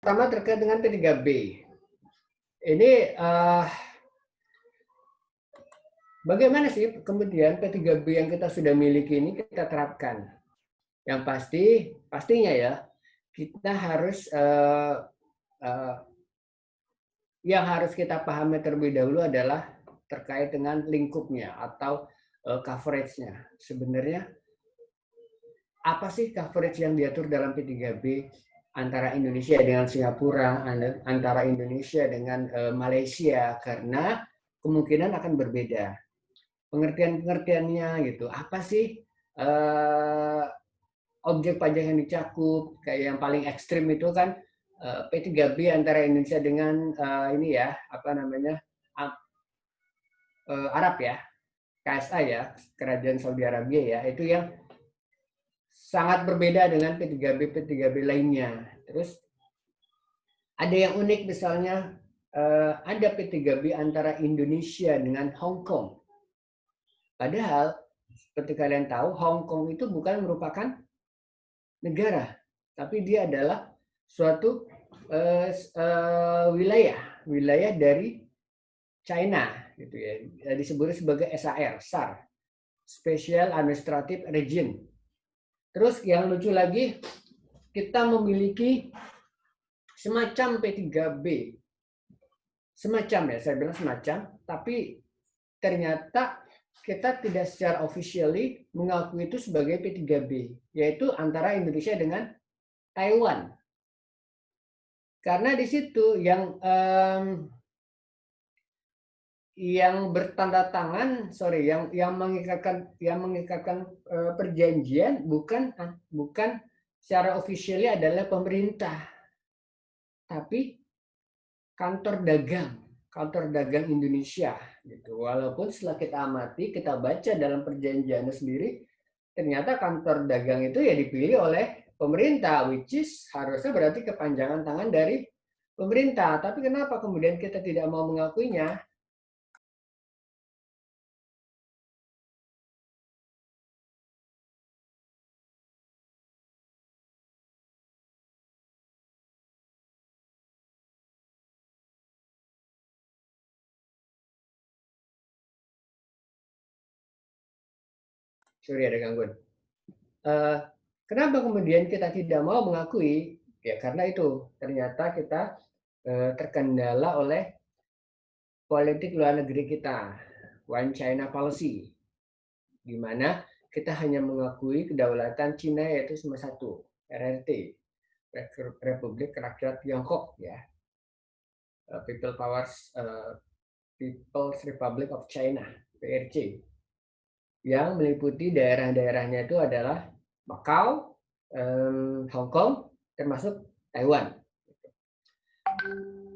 Pertama terkait dengan P3B. Ini bagaimana sih kemudian P3B yang kita sudah miliki ini kita terapkan? Yang pastinya ya kita harus yang harus kita pahami terlebih dahulu adalah terkait dengan lingkupnya atau coverage-nya. Sebenarnya apa sih coverage yang diatur dalam P3B antara Indonesia dengan Singapura, antara Indonesia dengan Malaysia, karena kemungkinan akan berbeda. Pengertian-pengertiannya gitu. Apa sih objek pajak yang dicakup? Kayak yang paling ekstrim itu kan P3B antara Indonesia dengan ini ya, apa namanya? Arab ya, KSA ya, Kerajaan Saudi Arabia ya. Itu yang sangat berbeda dengan P3B lainnya. Terus ada yang unik misalnya ada P3B antara Indonesia dengan Hong Kong. Padahal seperti kalian tahu Hong Kong itu bukan merupakan negara, tapi dia adalah suatu wilayah dari China gitu ya. Disebut sebagai SAR, Special Administrative Region. Terus yang lucu lagi, kita memiliki semacam P3B. Semacam ya, saya bilang semacam, tapi ternyata kita tidak secara officially mengakui itu sebagai P3B, yaitu antara Indonesia dengan Taiwan. Karena di situ yang bertanda tangan, yang mengikatkan perjanjian bukan secara officially adalah pemerintah, tapi kantor dagang Indonesia gitu. Walaupun setelah kita amati, kita baca dalam perjanjiannya sendiri, ternyata kantor dagang itu ya dipilih oleh pemerintah, which is harusnya berarti kepanjangan tangan dari pemerintah. Tapi kenapa kemudian kita tidak mau mengakuinya? Sorry, ada gangguan. Kenapa kemudian kita tidak mau mengakui? Ya karena itu ternyata kita terkendala oleh politik luar negeri kita, One China Policy, di mana kita hanya mengakui kedaulatan Cina yaitu cuma satu, RRT, Republik Rakyat Tiongkok ya, People's Republic of China, PRC, yang meliputi daerah-daerahnya itu adalah Macau, Hong Kong, termasuk Taiwan.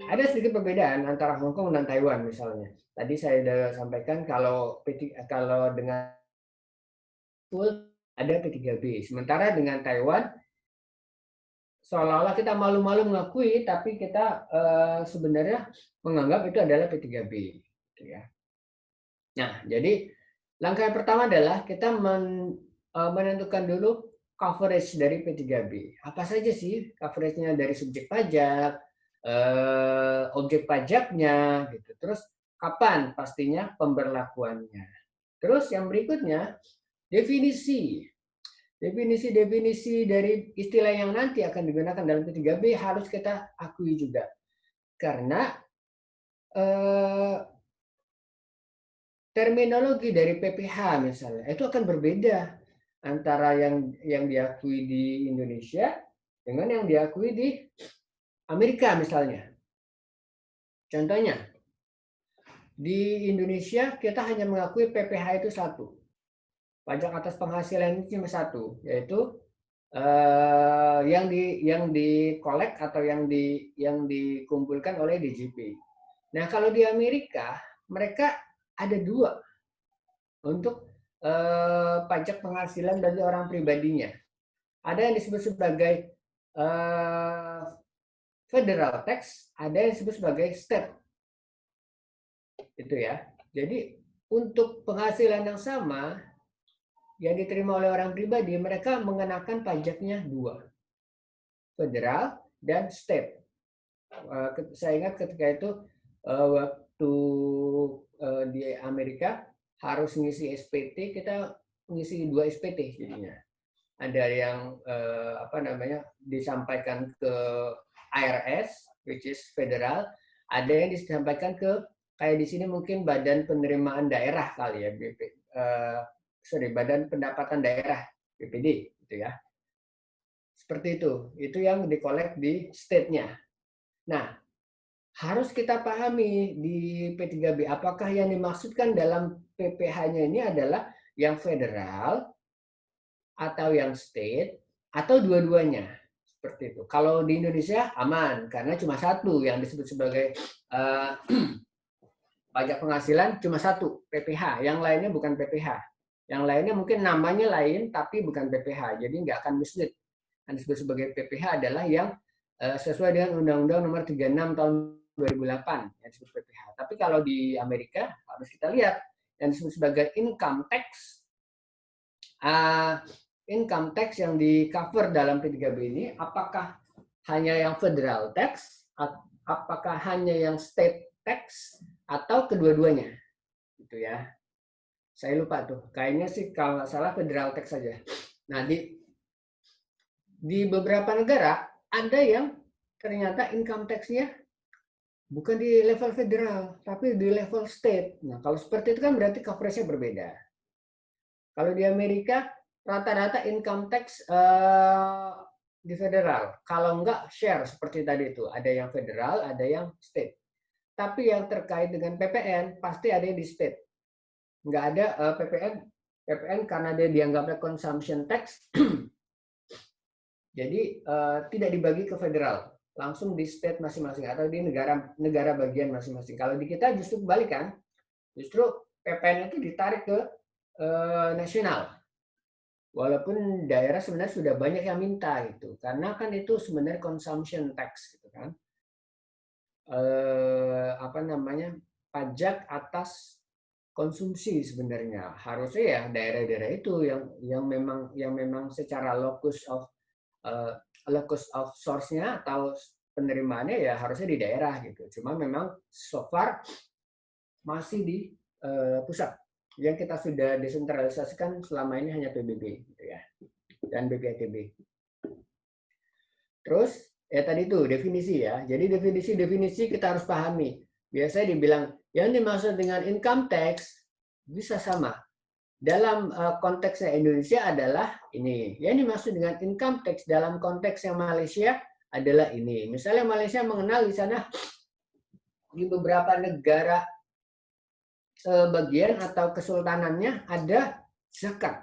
Ada sedikit perbedaan antara Hong Kong dan Taiwan misalnya. Tadi saya sudah sampaikan kalau dengan full ada P3B. Sementara dengan Taiwan seolah-olah kita malu-malu mengakui, tapi kita sebenarnya menganggap itu adalah P3B. Gitu ya. Nah, jadi langkah yang pertama adalah kita menentukan dulu coverage dari P3B. Apa saja sih coveragenya dari subjek pajak, objek pajaknya, gitu. Terus kapan pastinya pemberlakuannya. Terus yang berikutnya definisi dari istilah yang nanti akan digunakan dalam P3B harus kita akui juga. Karena terminologi dari PPh misalnya itu akan berbeda antara yang diakui di Indonesia dengan yang diakui di Amerika misalnya. Contohnya, di Indonesia kita hanya mengakui PPh itu satu. Pajak atas penghasilan itu cuma satu, yaitu yang dikolek atau yang dikumpulkan oleh DJP. Nah, kalau di Amerika mereka ada dua untuk pajak penghasilan bagi orang pribadinya. Ada yang disebut sebagai federal tax, ada yang disebut sebagai state. Itu ya. Jadi untuk penghasilan yang sama yang diterima oleh orang pribadi, mereka mengenakan pajaknya dua, federal dan state. Saya ingat ketika itu waktu di Amerika harus ngisi SPT, kita ngisi 2 SPT jadinya. Ada yang apa namanya disampaikan ke IRS, which is federal, ada yang disampaikan ke kayak di sini mungkin Badan Penerimaan Daerah kali ya, Badan Pendapatan Daerah BPD gitu ya. Seperti itu yang dikolek di state-nya. Nah, harus kita pahami di P3B apakah yang dimaksudkan dalam PPh-nya ini adalah yang federal atau yang state atau dua-duanya. Seperti itu. Kalau di Indonesia aman karena cuma satu yang disebut sebagai pajak penghasilan, cuma satu PPh, yang lainnya bukan PPh. Yang lainnya mungkin namanya lain tapi bukan PPh, jadi nggak akan mislead. Yang disebut sebagai PPh adalah yang sesuai dengan Undang-Undang Nomor 36 tahun 2008 yang disebut PPh. Tapi kalau di Amerika harus kita lihat yang disebut sebagai income tax. Income tax yang di cover dalam P3B ini apakah hanya yang federal tax, apakah hanya yang state tax, atau kedua-duanya, gitu ya. Saya lupa tuh, kayaknya sih kalau nggak salah federal tax saja. Nah di beberapa negara ada yang ternyata income tax-nya bukan di level federal, tapi di level state. Nah kalau seperti itu kan berarti coverage-nya berbeda. Kalau di Amerika rata-rata income tax di federal. Kalau enggak share seperti tadi itu, ada yang federal, ada yang state. Tapi yang terkait dengan PPN pasti ada yang di state. Enggak ada PPN karena dia dianggapnya consumption tax. Jadi tidak dibagi ke federal, langsung di state masing-masing atau di negara bagian masing-masing. Kalau di kita justru kebalikan, justru PPN itu ditarik ke nasional. Walaupun daerah sebenarnya sudah banyak yang minta gitu, karena kan itu sebenarnya consumption tax gitu kan, apa namanya pajak atas konsumsi sebenarnya. Harusnya ya daerah-daerah itu yang memang secara locus of source-nya atau penerimaannya ya harusnya di daerah gitu. Cuma memang so far masih di pusat. Yang kita sudah desentralisasikan selama ini hanya PBB gitu ya, dan BPITB. Terus ya tadi itu definisi ya. Jadi definisi kita harus pahami. Biasanya dibilang yang dimaksud dengan income tax bisa sama. Dalam konteksnya Indonesia adalah ini. Yang dimaksud dengan income tax dalam konteks yang Malaysia adalah ini. Misalnya Malaysia mengenal di sana di beberapa negara bagian atau kesultanannya ada zakat.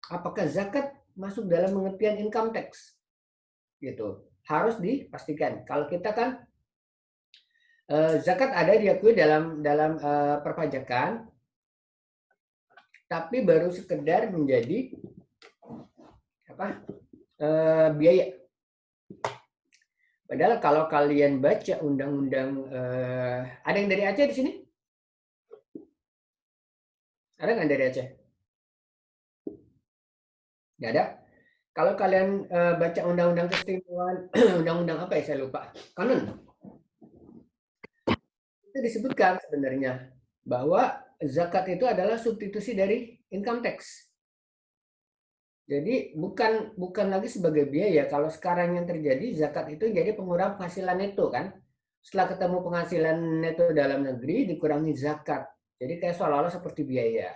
Apakah zakat masuk dalam pengertian income tax? Gitu. Harus dipastikan. Kalau kita kan zakat ada diakui dalam perpajakan, tapi baru sekedar menjadi apa biaya. Padahal kalau kalian baca undang-undang, ada yang dari Aceh di sini? Ada nggak dari Aceh? Nggak ada. Kalau kalian baca undang-undang keistimewaan, undang-undang apa ya saya lupa, kanon. Itu disebutkan sebenarnya bahwa zakat itu adalah substitusi dari income tax. Jadi bukan lagi sebagai biaya. Kalau sekarang yang terjadi zakat itu jadi pengurang penghasilan neto kan. Setelah ketemu penghasilan neto dalam negeri dikurangi zakat. Jadi kayak seolah-olah seperti biaya.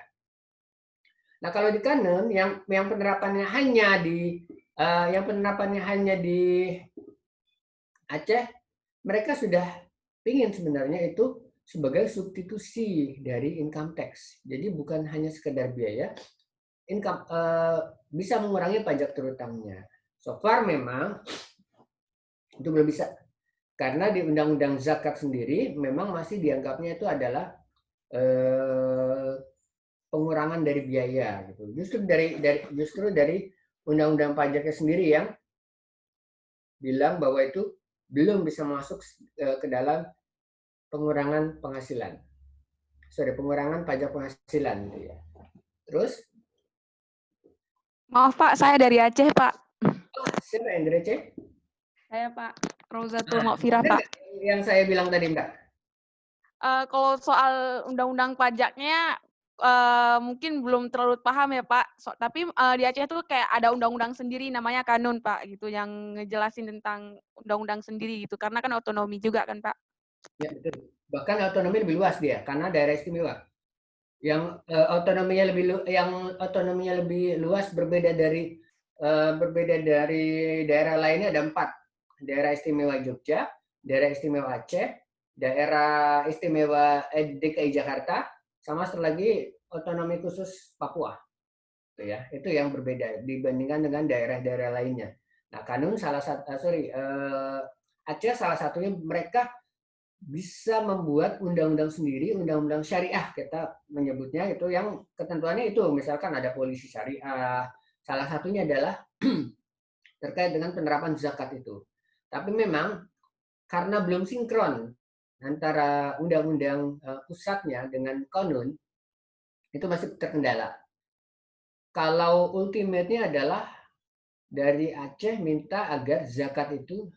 Nah kalau di kanon yang penerapannya hanya di Aceh, mereka sudah ingin sebenarnya itu sebagai substitusi dari income tax. Jadi bukan hanya sekedar biaya, income bisa mengurangi pajak terutangnya. So far memang itu belum bisa. Karena di Undang-Undang Zakat sendiri memang masih dianggapnya itu adalah pengurangan dari biaya gitu. Justru dari Undang-Undang Pajaknya sendiri yang bilang bahwa itu belum bisa masuk ke dalam pengurangan penghasilan. Pengurangan pajak penghasilan gitu ya. Terus Maaf Pak, saya dari Aceh Pak. siapa yang dari Aceh? Saya Pak. Rozatul Nah, Maghfirah, benar Pak. nggak yang saya bilang tadi, Mbak? Kalau soal undang-undang pajaknya, mungkin belum terlalu paham ya, Pak. Tapi, di Aceh tuh kayak ada undang-undang sendiri namanya kanun, Pak, gitu, yang ngejelasin tentang undang-undang sendiri gitu, karena kan otonomi juga kan, Pak. Ya, betul. Bahkan otonomi lebih luas dia, karena daerah istimewa. Yang otonominya lebih luas berbeda dari daerah lainnya ada 4. Daerah istimewa Jogja, daerah istimewa Aceh, daerah istimewa DKI Jakarta, sama satu lagi otonomi khusus Papua. Itu yang berbeda dibandingkan dengan daerah-daerah lainnya. Nah, kanun Aceh salah satunya mereka bisa membuat undang-undang sendiri, undang-undang syariah kita menyebutnya, itu yang ketentuannya itu misalkan ada polisi syariah, salah satunya adalah terkait dengan penerapan zakat itu. Tapi memang karena belum sinkron antara undang-undang pusatnya dengan konun, itu masih terkendala. Kalau ultimate-nya adalah dari Aceh minta agar zakat itu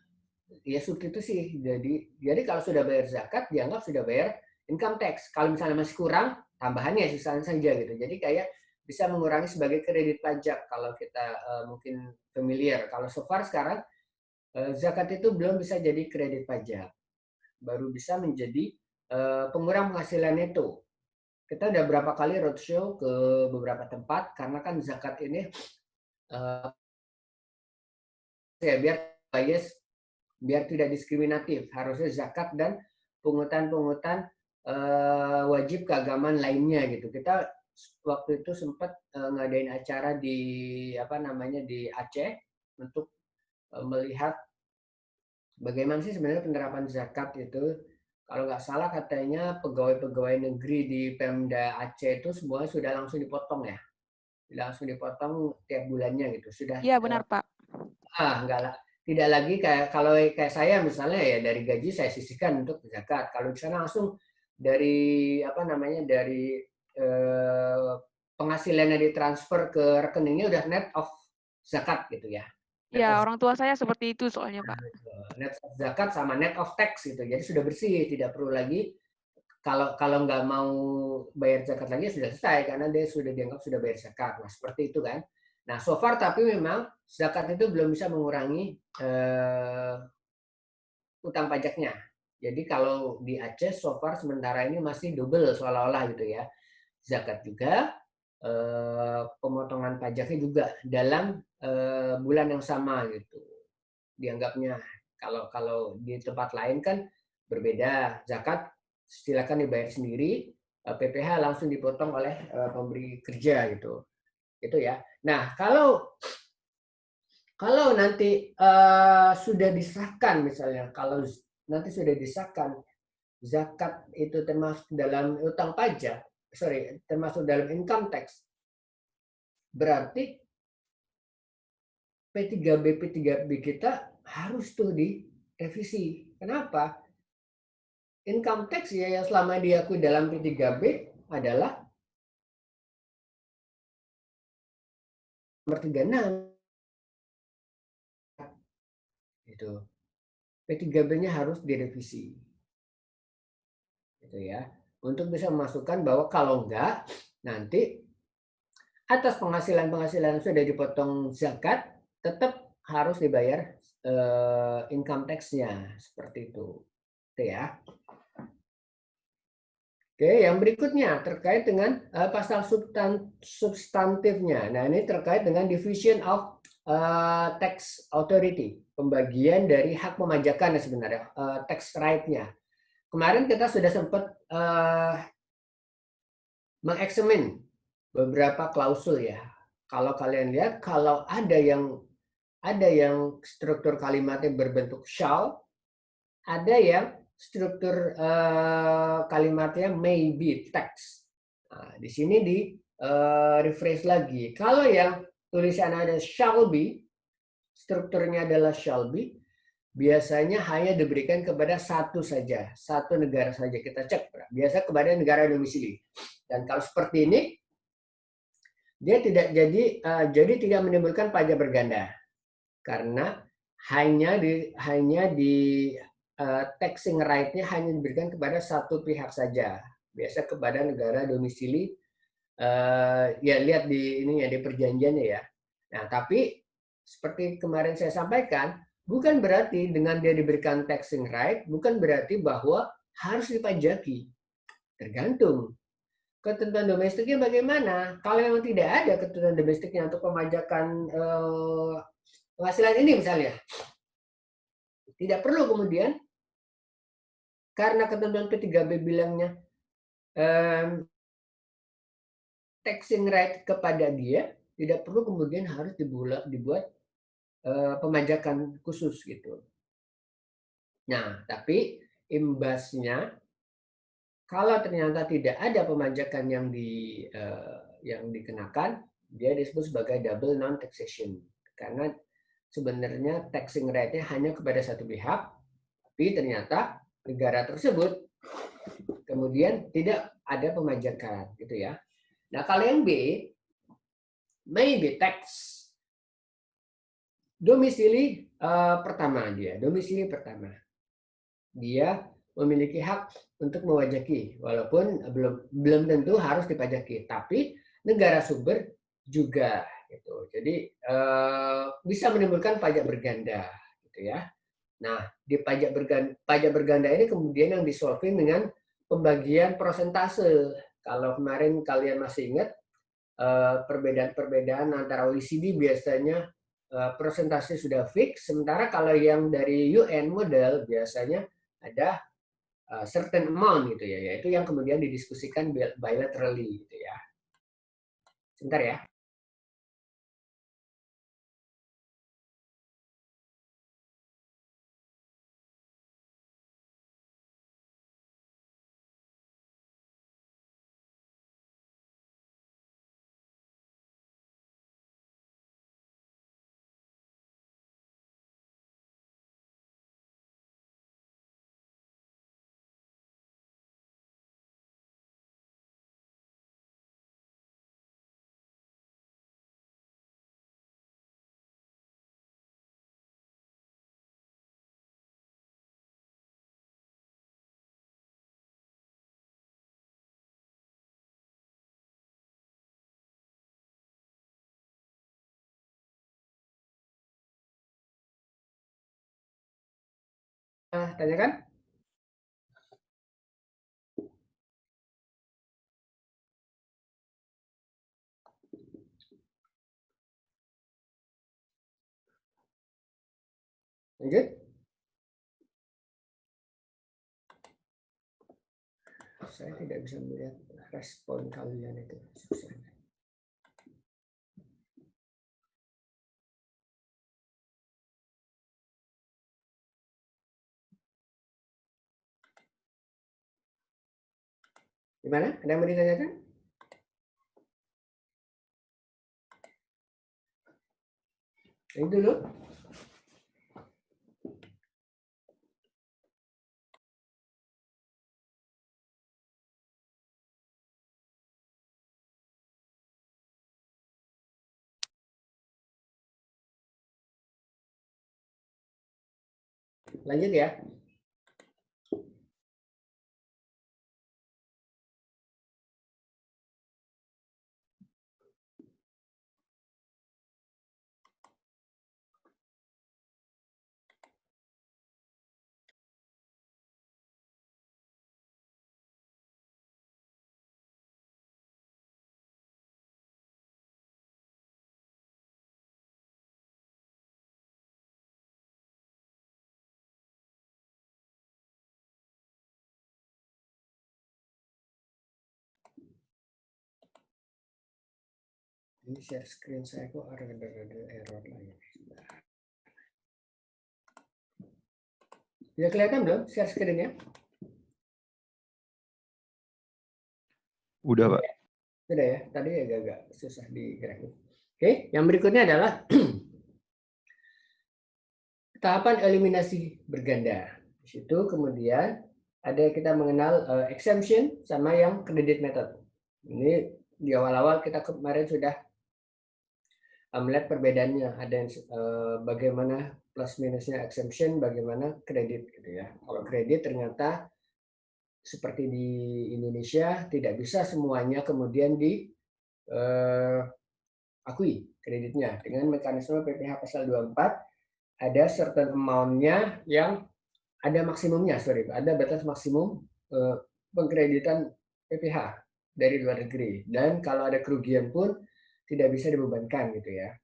ya substitusi. Jadi kalau sudah bayar zakat dianggap sudah bayar income tax. Kalau misalnya masih kurang, tambahannya sisaan saja gitu. Jadi kayak bisa mengurangi sebagai kredit pajak kalau kita mungkin familiar. Kalau so far sekarang zakat itu belum bisa jadi kredit pajak. Baru bisa menjadi pengurang penghasilan itu. Kita udah berapa kali roadshow ke beberapa tempat karena kan zakat ini ya biar tidak diskriminatif, harusnya zakat dan pungutan-pungutan wajib keagamaan lainnya gitu. Kita waktu itu sempat ngadain acara di Aceh untuk melihat bagaimana sih sebenarnya penerapan zakat itu. Kalau nggak salah katanya pegawai-pegawai negeri di Pemda Aceh itu semua sudah langsung dipotong ya, langsung dipotong tiap bulannya gitu. Iya, benar, Pak. Enggak lah. Tidak lagi kayak saya misalnya ya dari gaji saya sisihkan untuk zakat. Kalau di sana langsung dari eh, penghasilannya ditransfer ke rekeningnya udah net of zakat gitu ya. Net Iya, of orang tua saya seperti itu soalnya, Pak. net of zakat sama net of tax gitu. Jadi sudah bersih, tidak perlu lagi kalau kalau nggak mau bayar zakat lagi sudah selesai karena dia sudah dianggap sudah bayar zakat. Nah, seperti itu kan. Nah, so far tapi memang zakat itu belum bisa mengurangi utang pajaknya. Jadi kalau di Aceh so far sementara ini masih double seolah-olah gitu ya. Zakat juga, pemotongan pajaknya juga dalam bulan yang sama gitu. Dianggapnya kalau kalau di tempat lain kan berbeda. Zakat silakan dibayar sendiri, PPh langsung dipotong oleh pemberi kerja gitu. Itu ya. Nah, kalau nanti sudah disahkan misalnya, kalau nanti sudah disahkan zakat itu termasuk dalam utang pajak, termasuk dalam income tax, berarti P3B kita harus tuh direvisi. Kenapa? Income tax ya yang selama diakui dalam P3B adalah nomor 36 itu. P3B-nya harus direvisi. Gitu ya. Untuk bisa memasukkan bahwa kalau enggak nanti atas penghasilan-penghasilan yang sudah dipotong zakat tetap harus dibayar income tax-nya seperti itu. Itu ya. Oke, yang berikutnya terkait dengan pasal substantifnya. Nah, ini terkait dengan division of tax authority, pembagian dari hak pemajakan sebenarnya, tax right-nya. Kemarin kita sudah sempat mengeksamin beberapa klausul ya. Kalau kalian lihat, kalau ada yang struktur kalimatnya berbentuk shall, ada yang struktur kalimatnya may be text. Nah, di sini di rephrase lagi. Kalau yang tulisan ada shall be, strukturnya adalah shall be, biasanya hanya diberikan kepada satu saja, satu negara saja. Kita cek, biasa kepada negara domisili. Dan kalau seperti ini, dia tidak jadi tidak menimbulkan pajak berganda karena hanya di taxing right-nya hanya diberikan kepada satu pihak saja, biasa kepada negara domisili. Ya lihat di ini ya, di perjanjiannya ya. Nah, tapi seperti kemarin saya sampaikan, bukan berarti dengan dia diberikan taxing right, bukan berarti bahwa harus dipajaki. Tergantung ketentuan domestiknya bagaimana. Kalau memang tidak ada ketentuan domestiknya untuk pemajakan penghasilan ini misalnya, tidak perlu kemudian karena ketentuan P3B bilangnya taxing right kepada dia, tidak perlu kemudian harus dibuat pemajakan khusus gitu. Nah, tapi imbasnya kalau ternyata tidak ada pemajakan yang dikenakan, dia disebut sebagai double non taxation. Karena sebenarnya taxing rate-nya hanya kepada satu pihak, tapi ternyata negara tersebut kemudian tidak ada pemajakan gitu ya. Nah, kalau yang B may be tax domisili pertama dia memiliki hak untuk mewajaki, walaupun belum tentu harus dipajaki, tapi negara sumber juga gitu. Jadi bisa menimbulkan pajak berganda gitu ya. Nah, di pajak berganda ini kemudian yang disolving dengan pembagian persentase. Kalau kemarin kalian masih ingat perbedaan-perbedaan antara OECD biasanya persentase sudah fix, sementara kalau yang dari UN model biasanya ada certain amount gitu ya, yaitu yang kemudian didiskusikan bilaterally gitu ya. Sebentar ya. Tanyakan. Lanjut. Saya tidak bisa melihat respon kalian itu. Susah. Gimana? Ada yang mau ditanyakan? Ini dulu. Lanjut ya. Ini share screen saya kok ada error lagi. Sudah kelihatan belum share screen-nya? Udah, Pak. Sudah ya, tadi agak-agak susah digerakin. Oke, yang berikutnya adalah tahapan eliminasi berganda. Di situ kemudian ada kita mengenal exemption sama yang credit method. Ini di awal-awal kita kemarin sudah melihat perbedaannya. Ada yang bagaimana plus minusnya exemption bagaimana kredit gitu ya. Kalau kredit ternyata seperti di Indonesia tidak bisa semuanya kemudian diakui kreditnya dengan mekanisme PPh pasal 24 ada certain amount-nya yang ada maksimumnya, ada batas maksimum pengkreditan PPh dari luar negeri, dan kalau ada kerugian pun tidak bisa dibebankan gitu ya.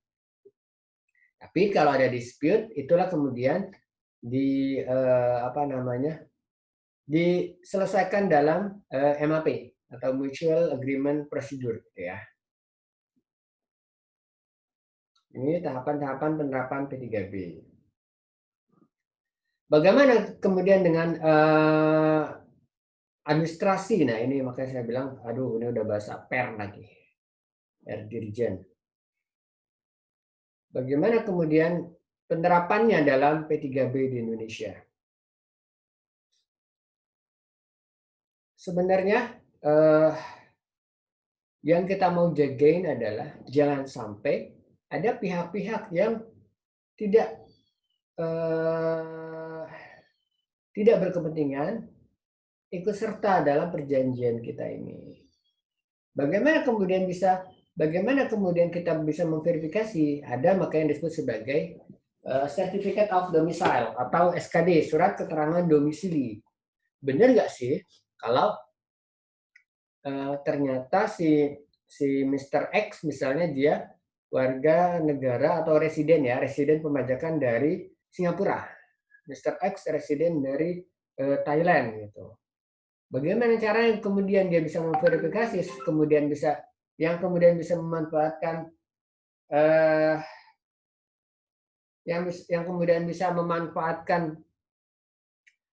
Tapi kalau ada dispute, itulah kemudian diselesaikan dalam MAP atau Mutual Agreement Procedure gitu ya. Ini tahapan-tahapan penerapan P3B. Bagaimana kemudian dengan administrasi? Nah ini makanya saya bilang, aduh ini udah bahasa per lagi, per dirjen. Bagaimana kemudian penerapannya dalam P3B di Indonesia? Sebenarnya yang kita mau jagain adalah jangan sampai ada pihak-pihak yang tidak berkepentingan ikut serta dalam perjanjian kita ini. Bagaimana kemudian kita bisa memverifikasi? Ada maka yang disebut sebagai Certificate of Domicile atau SKD, surat keterangan domisili. Benar nggak sih kalau ternyata si Mr. X misalnya dia warga negara atau residen pemajakan dari Singapura, Mr. X residen dari Thailand gitu. Bagaimana caranya kemudian dia bisa memverifikasi, kemudian bisa memanfaatkan yang kemudian bisa memanfaatkan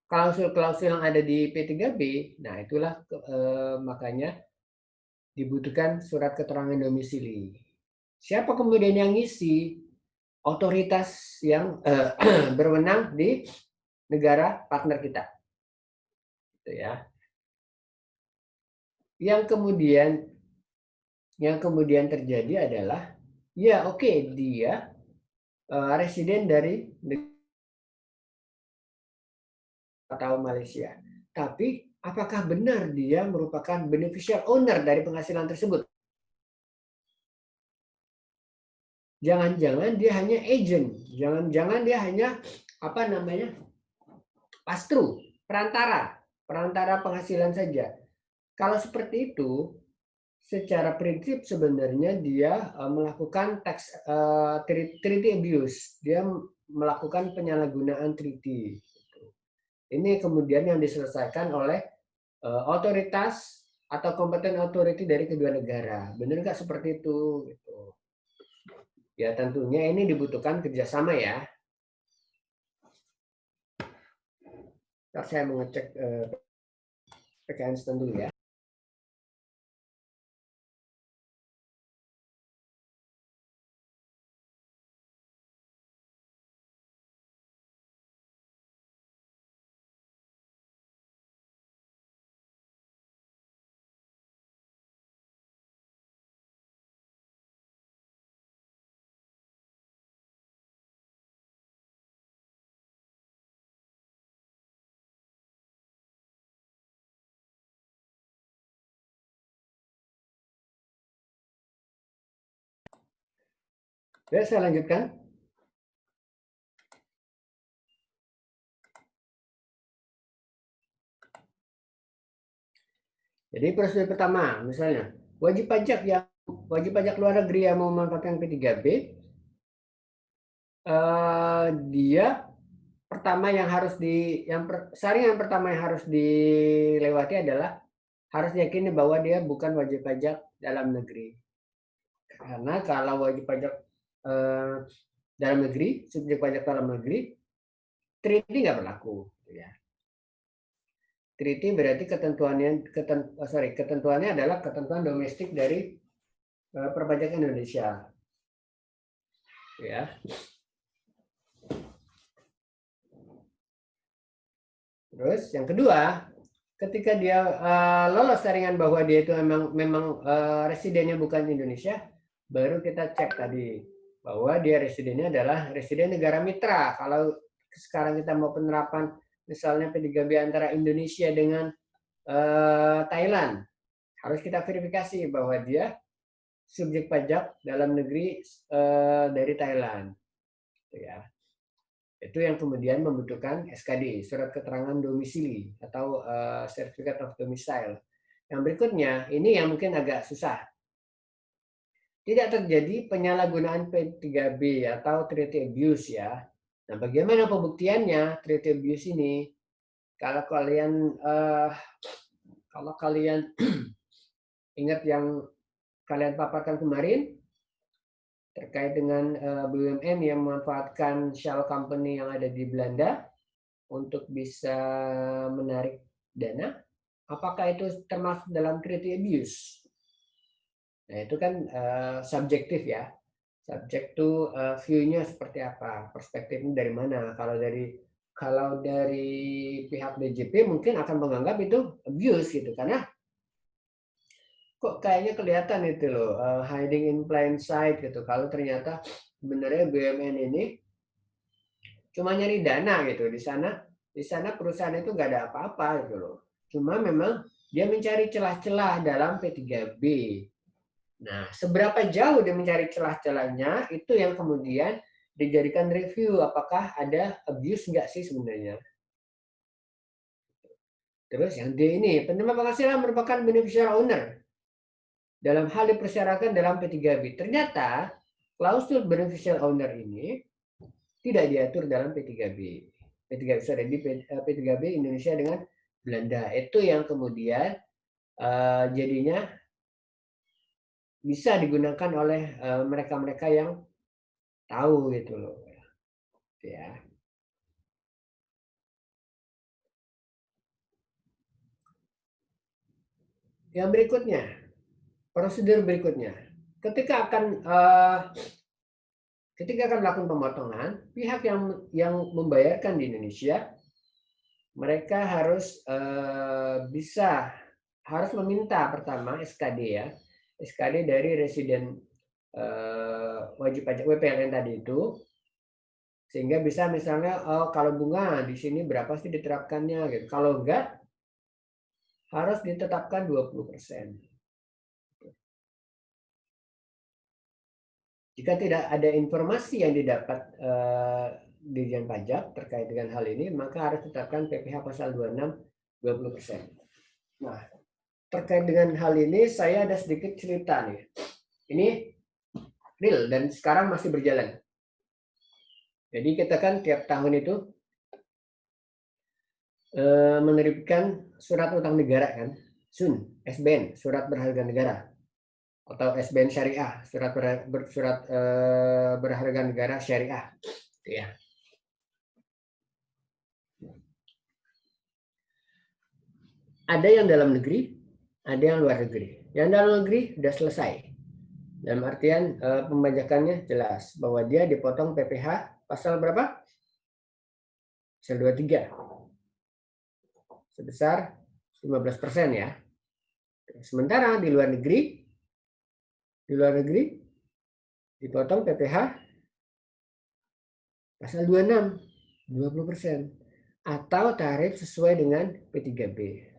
klausul-klausul yang ada di P3B. Nah, itulah makanya dibutuhkan surat keterangan domisili. Siapa kemudian yang ngisi? Otoritas yang berwenang di negara partner kita. Gitu ya. Yang kemudian terjadi adalah ya oke, dia residen dari atau Malaysia. Tapi apakah benar dia merupakan beneficial owner dari penghasilan tersebut? Jangan-jangan dia hanya agent, jangan-jangan dia hanya pass-through, perantara penghasilan saja. Kalau seperti itu, secara prinsip sebenarnya dia melakukan treaty abuse, dia melakukan penyalahgunaan treaty. Ini kemudian yang diselesaikan oleh otoritas atau kompeten authority dari kedua negara. Benar nggak seperti itu? Gitu. Ya tentunya ini dibutuhkan kerjasama ya. Ntar saya mengecek PKN dulu ya. Oke, saya lanjutkan. Jadi prosedur pertama, misalnya wajib pajak luar negeri yang mau memanfaatkan P3B, dia pertama yang pertama yang harus dilewati adalah harus yakini bahwa dia bukan wajib pajak dalam negeri. Karena kalau wajib pajak dalam negeri, subjek pajak dalam negeri, treaty nggak berlaku. Ya. Treaty berarti ketentuannya adalah ketentuan domestik dari perpajakan Indonesia. Ya. Terus yang kedua, ketika dia lolos saringan bahwa dia itu memang residennya bukan Indonesia, baru kita cek tadi bahwa dia residennya adalah residen negara mitra. Kalau sekarang kita mau penerapan misalnya P3B antara Indonesia dengan Thailand, harus kita verifikasi bahwa dia subjek pajak dalam negeri dari Thailand. Ya. Itu yang kemudian membutuhkan SKD, surat keterangan domisili atau Certificate of Domicile. Yang berikutnya, ini yang mungkin agak susah. Tidak terjadi penyalahgunaan P3B atau treaty abuse ya. Nah, bagaimana pembuktiannya treaty abuse ini? Kalau kalian ingat yang kalian paparkan kemarin terkait dengan BUMN yang memanfaatkan shell company yang ada di Belanda untuk bisa menarik dana, apakah itu termasuk dalam treaty abuse? Nah, itu kan subjektif ya. Subject to view-nya seperti apa, perspektifnya dari mana. Kalau dari pihak DJP mungkin akan menganggap itu abuse gitu, karena kok kayaknya kelihatan itu loh, hiding in plain sight gitu. Kalau ternyata sebenarnya BUMN ini cuma nyari dana gitu di sana perusahaan itu nggak ada apa-apa gitu loh. Cuma memang dia mencari celah-celah dalam P3B. Nah, seberapa jauh dia mencari celah-celahnya, itu yang kemudian dijadikan review, apakah ada abuse nggak sih sebenarnya. Terus yang D ini, penerima penghasilan merupakan beneficial owner dalam hal dipersyaratkan dalam P3B. Ternyata, klausul beneficial owner ini tidak diatur dalam P3B. P3B, sorry, di P3B Indonesia dengan Belanda. Itu yang kemudian jadinya bisa digunakan oleh mereka-mereka yang tahu gitu loh. Ya. Yang berikutnya, prosedur berikutnya. Ketika akan melakukan pemotongan, pihak yang membayarkan di Indonesia, mereka harus harus meminta pertama SKD ya, SKD dari residen wajib pajak WPLN tadi itu, sehingga bisa misalnya kalau bunga di sini berapa sih diterapkannya gitu. Kalau enggak harus ditetapkan 20%. Jika tidak ada informasi yang didapat Dirjen Pajak terkait dengan hal ini, maka harus ditetapkan PPh pasal 26 20%. Nah, terkait dengan hal ini saya ada sedikit cerita nih. Ini real dan sekarang masih berjalan. Jadi kita kan tiap tahun itu menerbitkan surat utang negara kan, SUN, SBN, surat berharga negara, atau SBN syariah, surat berharga negara syariah, ya. Ada yang dalam negeri, ada yang luar negeri. Yang dalam negeri sudah selesai. Dalam artian pembajakannya jelas bahwa dia dipotong PPh pasal berapa? Pasal 23. Sebesar 15% ya. Sementara di luar negeri dipotong PPh pasal 26, 20%. Atau tarif sesuai dengan P3B.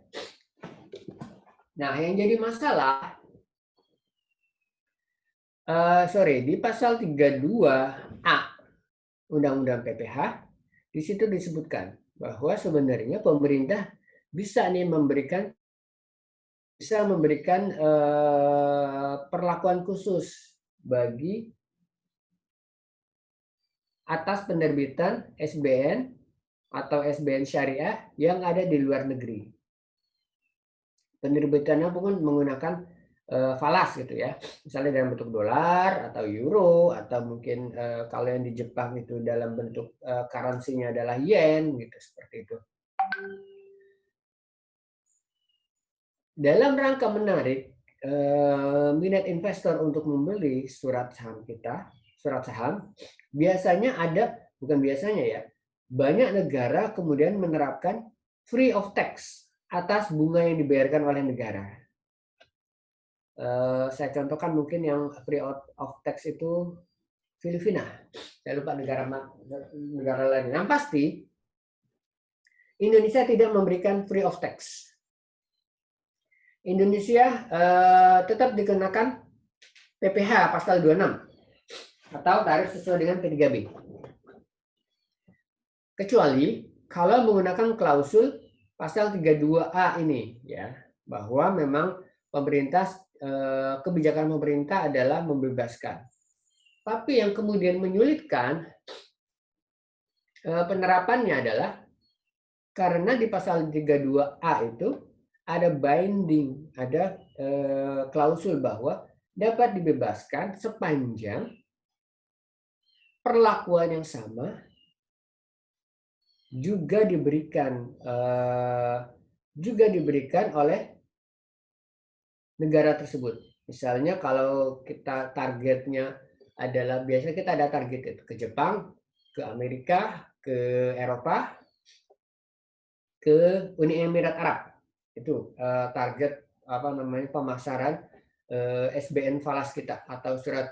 Nah, yang jadi masalah, di pasal 32A Undang-Undang PPh, di situ disebutkan bahwa sebenarnya pemerintah bisa memberikan perlakuan khusus bagi atas penerbitan SBN atau SBN syariah yang ada di luar negeri. Penerbitannya pun menggunakan falas gitu ya, misalnya dalam bentuk dolar atau euro, atau mungkin kalau yang di Jepang itu dalam bentuk currency-nya adalah yen gitu, seperti itu. Dalam rangka menarik minat investor untuk membeli surat saham kita, surat saham, biasanya banyak negara kemudian menerapkan free of tax atas bunga yang dibayarkan oleh negara. Saya contohkan mungkin yang free of tax itu Filipina. Saya lupa negara lain. Yang pasti Indonesia tidak memberikan free of tax. Indonesia tetap dikenakan PPh pasal 26 atau tarif sesuai dengan P3B. Kecuali kalau menggunakan klausul pasal 32A ini, ya, bahwa memang kebijakan pemerintah adalah membebaskan. Tapi yang kemudian menyulitkan penerapannya adalah karena di pasal 32A itu ada binding, ada klausul bahwa dapat dibebaskan sepanjang perlakuan yang sama juga diberikan oleh negara tersebut. Misalnya kalau kita targetnya adalah, biasanya kita ada target ke Jepang, ke Amerika, ke Eropa, ke Uni Emirat Arab. Itu target pemasaran SBN falas kita atau surat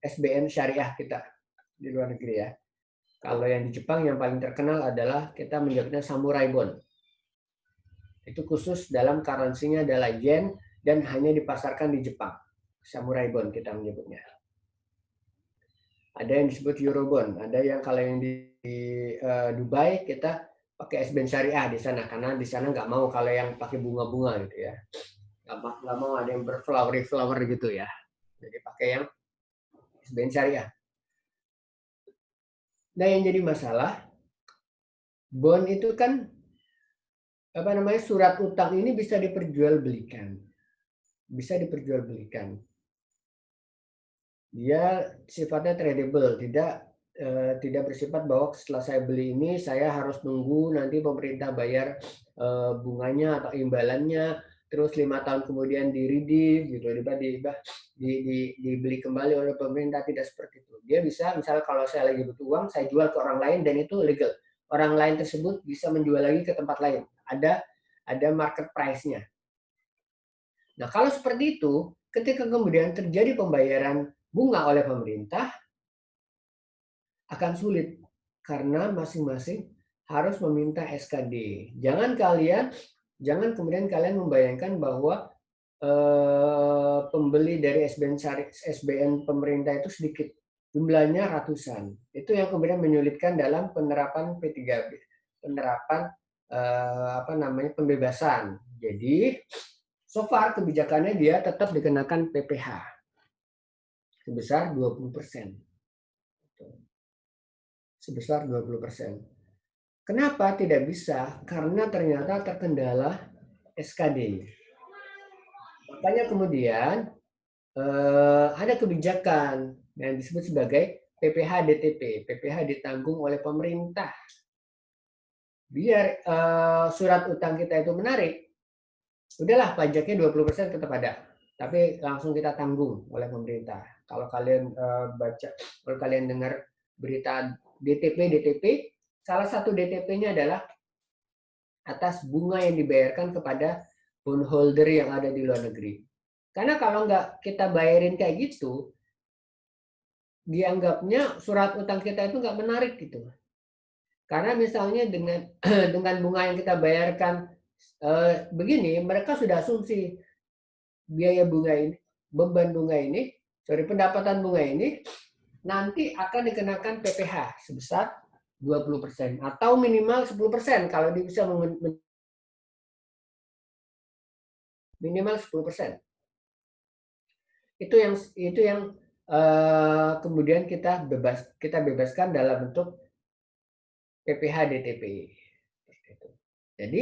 SBN syariah kita di luar negeri, ya. Kalau yang di Jepang yang paling terkenal adalah kita menyebutnya samurai bond. Itu khusus dalam currency-nya adalah yen dan hanya dipasarkan di Jepang. Samurai bond kita menyebutnya. Ada yang disebut Eurobond, ada yang kalau yang di Dubai kita pakai SBN syariah di sana, karena di sana nggak mau kalau yang pakai bunga-bunga gitu, ya. Nggak mau ada yang berflower gitu, ya. Jadi pakai yang SBN syariah. Nah, yang jadi masalah, bond itu kan surat utang ini bisa diperjualbelikan. Dia sifatnya tradable, tidak bersifat bahwa setelah saya beli ini saya harus nunggu nanti pemerintah bayar bunganya atau imbalannya, terus 5 tahun kemudian diredeem gitu, dibeli kembali oleh pemerintah. Tidak seperti itu. Dia bisa, misalnya kalau saya lagi butuh uang, saya jual ke orang lain dan itu legal. Orang lain tersebut bisa menjual lagi ke tempat lain. Ada market price-nya. Nah, kalau seperti itu, ketika kemudian terjadi pembayaran bunga oleh pemerintah, akan sulit karena masing-masing harus meminta SKD. Jangan kemudian kalian membayangkan bahwa pembeli dari SBN pemerintah itu sedikit, jumlahnya ratusan. Itu yang kemudian menyulitkan dalam penerapan P3B, penerapan pembebasan. Jadi so far kebijakannya dia tetap dikenakan PPh sebesar 20%. Sebesar 20%. Kenapa tidak bisa? Karena ternyata terkendala SKD. Makanya kemudian ada kebijakan yang disebut sebagai PPh DTP. PPh ditanggung oleh pemerintah. Biar surat utang kita itu menarik, udahlah pajaknya 20% tetap ada, tapi langsung kita tanggung oleh pemerintah. Kalau kalian kalau kalian dengar berita DTP, salah satu DTP-nya adalah atas bunga yang dibayarkan kepada bondholder yang ada di luar negeri. Karena kalau nggak kita bayarin kayak gitu, dianggapnya surat utang kita itu nggak menarik gitu. Karena misalnya dengan dengan bunga yang kita bayarkan begini, mereka sudah asumsi biaya bunga ini, pendapatan bunga ini nanti akan dikenakan PPh sebesar 20% atau minimal 10% kalau dia bisa minimal 10%. Itu yang kemudian kita bebaskan dalam bentuk PPh DTP. Jadi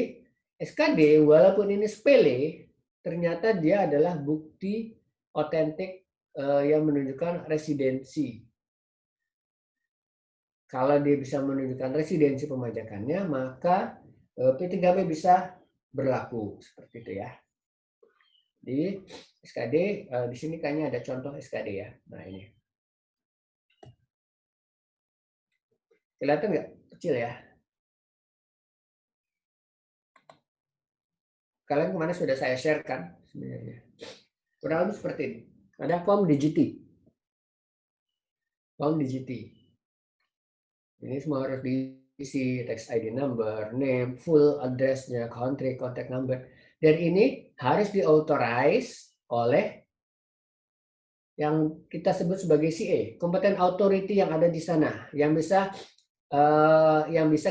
SKD walaupun ini sepele, ternyata dia adalah bukti otentik yang menunjukkan residensi. Kalau dia bisa menunjukkan residensi pemajakannya, maka P3B bisa berlaku seperti itu, ya. Di SKD di sini kayaknya ada contoh SKD, ya. Nah, ini kelihatan nggak? Kecil, ya. Kalian kemana sudah saya share kan sebenarnya. Kurang lebih seperti ini. Ada form DGT. tolong digiti. Ini semua harus diisi, tax ID number, name, full address-nya, country, contact number. Dan ini harus diauthorize oleh yang kita sebut sebagai CA, competent authority yang ada di sana, yang bisa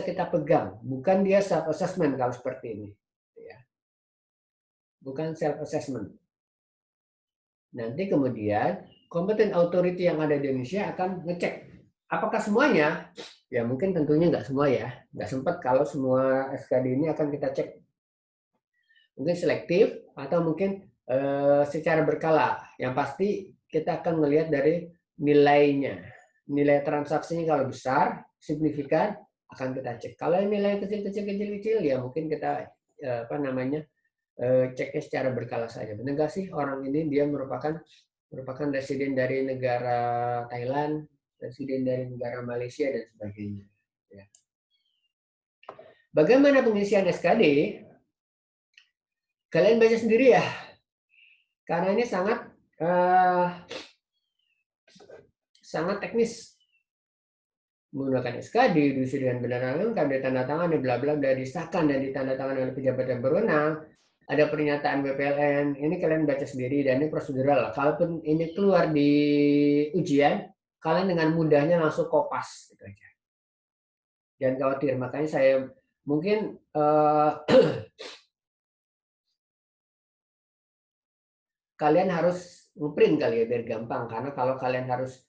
kita pegang. Bukan dia self assessment kalau seperti ini, ya. Bukan self assessment. Nanti kemudian competent authority yang ada di Indonesia akan ngecek apakah semuanya. Ya mungkin tentunya nggak semua ya, nggak sempat kalau semua SKD ini akan kita cek. Mungkin selektif atau mungkin secara berkala. Yang pasti kita akan melihat dari nilainya. Nilai transaksinya kalau besar, signifikan, akan kita cek. Kalau nilai kecil-kecil ya mungkin kita ceknya secara berkala saja. Benar nggak sih orang ini dia merupakan residen dari negara Thailand, residen dari negara Malaysia dan sebagainya. Ya. Bagaimana pengisian SKD? Kalian baca sendiri ya, karena ini sangat teknis. Menggunakan SKD, diisi dengan benar lengkap, ditandatangani, bla bla, dan disahkan dan ditandatangani oleh pejabat yang berwenang. Ada pernyataan BPLN, ini kalian baca sendiri dan ini prosedural. Kalaupun ini keluar di ujian, kalian dengan mudahnya langsung kopas gitu aja. Jangan khawatir, makanya saya mungkin kalian harus ngeprint kali ya biar gampang, karena kalau kalian harus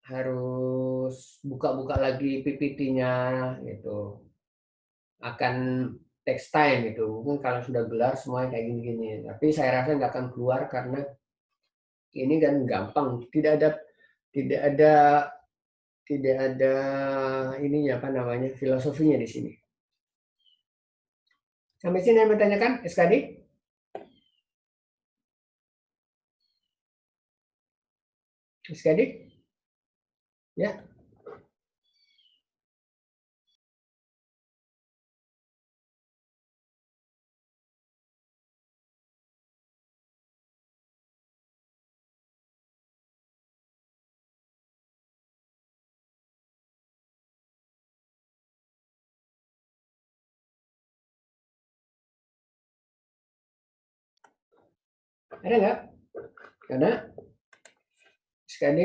harus buka-buka lagi PPT-nya gitu akan text time gitu. Mungkin kalau sudah gelar semuanya kayak gini-gini, tapi saya rasa nggak akan keluar karena ini kan gampang, tidak ada ininya filosofinya di sini. Sampai sini yang bertanyakan SKD? SKD? Ya. Ada nggak? Ada? SKD?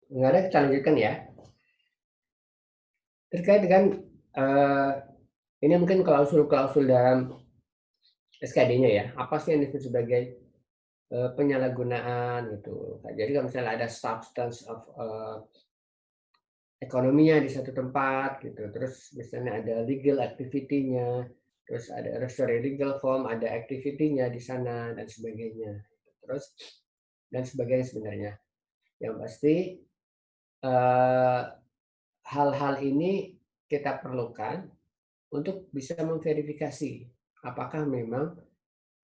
Nggak ada, kita lanjutkan ya. Terkait dengan ini mungkin klausul-klausul dalam SKD-nya ya. Apa sih yang disebut sebagai penyalahgunaan gitu. Jadi kalau misalnya ada substance of ekonominya di satu tempat gitu, terus misalnya ada legal activity-nya, terus ada legal form, ada activity-nya di sana dan sebagainya. Terus dan sebagainya sebenarnya. Yang pasti hal-hal ini kita perlukan untuk bisa memverifikasi apakah memang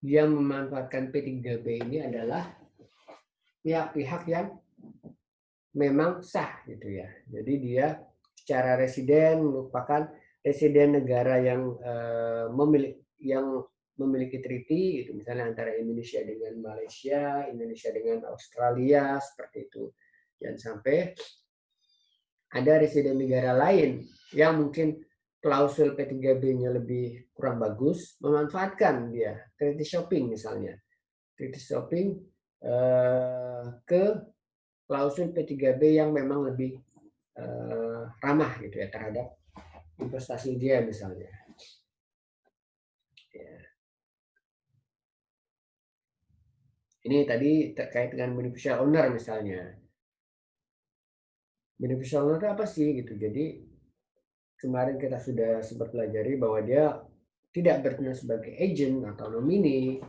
dia memanfaatkan P3B ini adalah pihak-pihak yang memang sah gitu ya. Jadi dia secara residen merupakan residen negara yang memiliki treaty gitu, misalnya antara Indonesia dengan Malaysia, Indonesia dengan Australia seperti itu. Jangan sampai ada residen negara lain yang mungkin klausul P3B-nya lebih kurang bagus, memanfaatkan dia treaty shopping misalnya. Treaty shopping ke klausul P3B yang memang lebih ramah gitu ya terhadap investasi dia misalnya. Ya. Ini tadi terkait dengan beneficial owner misalnya. Beneficial owner itu apa sih gitu? Jadi kemarin kita sudah sempat pelajari bahwa dia tidak bertindak sebagai agent atau nomini,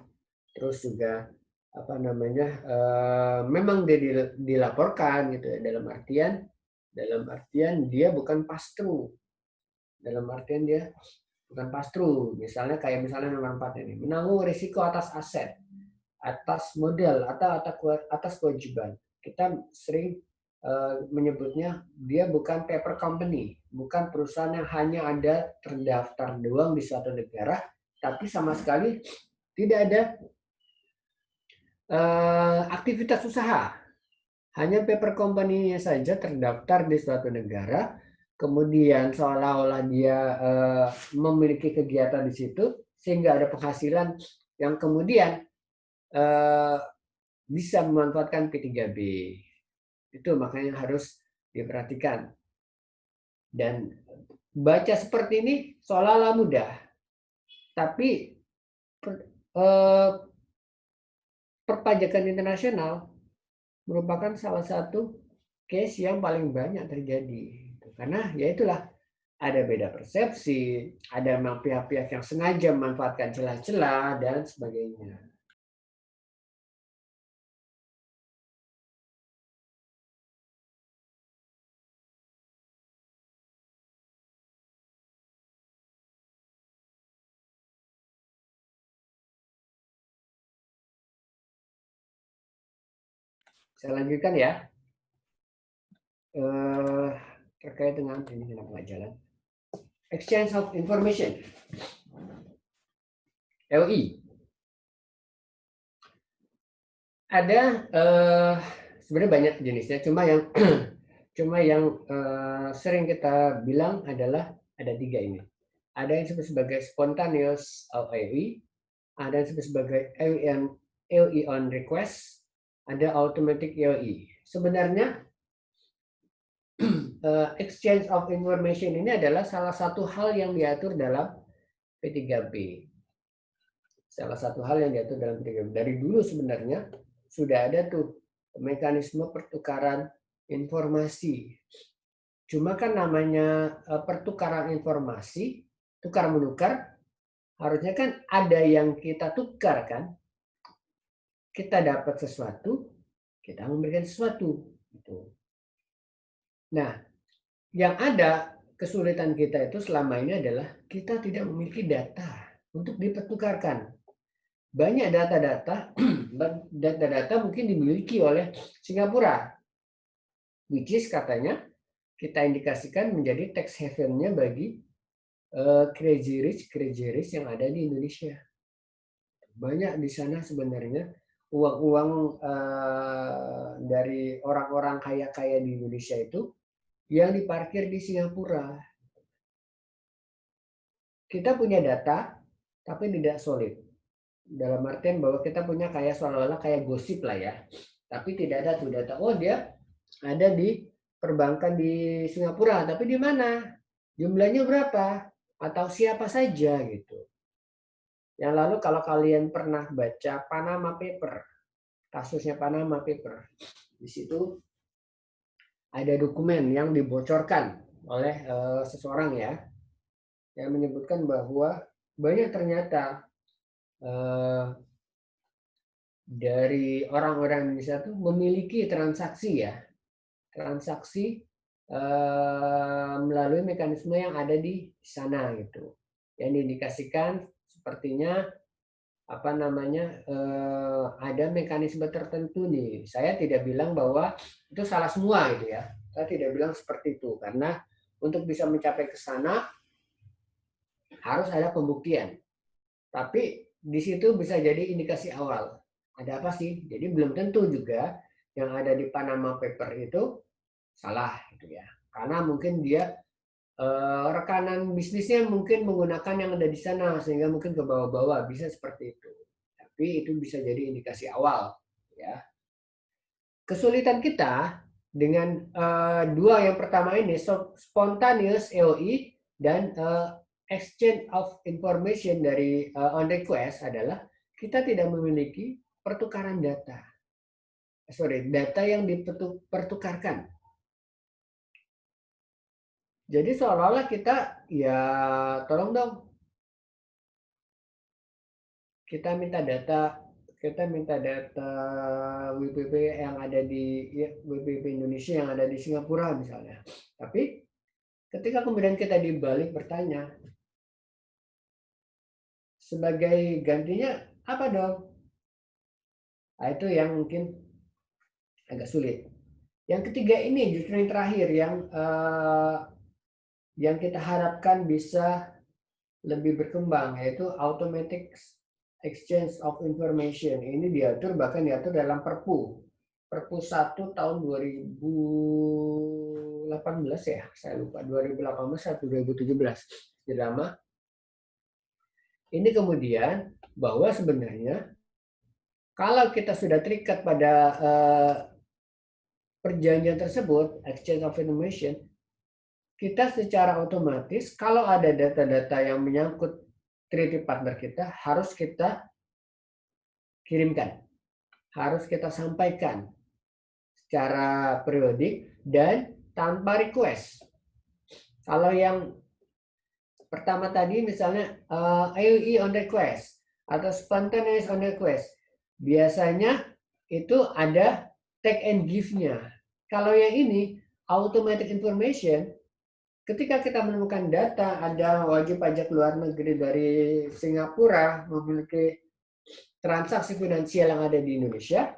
terus juga apa namanya memang dia dilaporkan gitu ya, dalam artian dia bukan pass-through, dalam artian dia bukan pass-through. Misalnya kayak misalnya nomor 4 ini, menanggung risiko atas aset, atas modal atau atas kewajiban. Kita sering menyebutnya dia bukan paper company, bukan perusahaan yang hanya ada terdaftar doang di suatu negara, tapi sama sekali tidak ada aktivitas usaha. Hanya paper company-nya saja terdaftar di suatu negara, kemudian seolah-olah dia memiliki kegiatan di situ, sehingga ada penghasilan yang kemudian bisa memanfaatkan P3B. Itu makanya harus diperhatikan. Dan baca seperti ini seolah-olah mudah, tapi perpajakan internasional merupakan salah satu case yang paling banyak terjadi. Karena ya itulah, ada beda persepsi, ada memang pihak-pihak yang sengaja memanfaatkan celah-celah, dan sebagainya. Saya lanjutkan ya. Terkait dengan ini kenapa nggak jalan? Exchange of Information, LI. Ada sebenarnya banyak jenisnya, cuma yang sering kita bilang adalah ada 3 ini. Ada yang disebut sebagai spontaneous LI, ada yang disebut sebagai LI on request, ada automatic LI. Sebenarnya exchange of information ini adalah salah satu hal yang diatur dalam P3P. Salah satu hal yang diatur dalam P3P. Dari dulu sebenarnya sudah ada tuh mekanisme pertukaran informasi. Cuma kan namanya pertukaran informasi, tukar menukar, harusnya kan ada yang kita tukar kan. Kita dapat sesuatu, kita memberikan sesuatu. Nah, yang ada kesulitan kita itu selama ini adalah kita tidak memiliki data untuk dipertukarkan. Banyak data-data mungkin dimiliki oleh Singapura, which is katanya kita indikasikan menjadi tax haven-nya bagi crazy rich yang ada di Indonesia. Banyak di sana sebenarnya uang-uang dari orang-orang kaya-kaya di Indonesia itu yang diparkir di Singapura. Kita punya data, tapi tidak solid. Dalam artian bahwa kita punya kayak seolah-olah kayak gosip lah ya. Tapi tidak ada tuh data. Oh, dia ada di perbankan di Singapura, tapi di mana? Jumlahnya berapa? Atau siapa saja gitu. Yang lalu kalau kalian pernah baca Panama Paper, kasusnya Panama Paper, di situ ada dokumen yang dibocorkan oleh seseorang ya, yang menyebutkan bahwa banyak ternyata dari orang-orang Indonesia itu memiliki transaksi melalui mekanisme yang ada di sana gitu, yang diindikasikan sepertinya ada mekanisme tertentu nih. Saya tidak bilang bahwa itu salah semua gitu ya, saya tidak bilang seperti itu, karena untuk bisa mencapai ke sana harus ada pembuktian. Tapi di situ bisa jadi indikasi awal. Ada apa sih? Jadi belum tentu juga yang ada di Panama Paper itu salah gitu ya. Karena mungkin dia rekanan bisnisnya mungkin menggunakan yang ada di sana sehingga mungkin ke bawah-bawah, bisa seperti itu. Tapi itu bisa jadi indikasi awal ya. Kesulitan kita dengan dua yang pertama ini, spontaneous EOI dan exchange of information dari on request, adalah kita tidak memiliki pertukaran data. Data yang dipertukarkan. Jadi seolah-olah kita ya tolong dong kita minta data WPP yang ada di WPP Indonesia yang ada di Singapura misalnya. Tapi ketika kemudian kita dibalik bertanya sebagai gantinya apa dong? Nah, itu yang mungkin agak sulit. Yang ketiga ini justru yang terakhir yang kita harapkan bisa lebih berkembang, yaitu automatic exchange of information. Ini bahkan diatur dalam Perpu 1 tahun 2018 ya, saya lupa 2018 atau 2017 drama. Ini kemudian bahwa sebenarnya kalau kita sudah terikat pada perjanjian tersebut, exchange of information, kita secara otomatis kalau ada data-data yang menyangkut treaty partner kita harus kita kirimkan, harus kita sampaikan secara periodik dan tanpa request. Kalau yang pertama tadi misalnya AOE on request atau spontaneous on request, biasanya itu ada take and give-nya. Kalau yang ini automatic information, ketika kita menemukan data ada wajib pajak luar negeri dari Singapura memiliki transaksi finansial yang ada di Indonesia,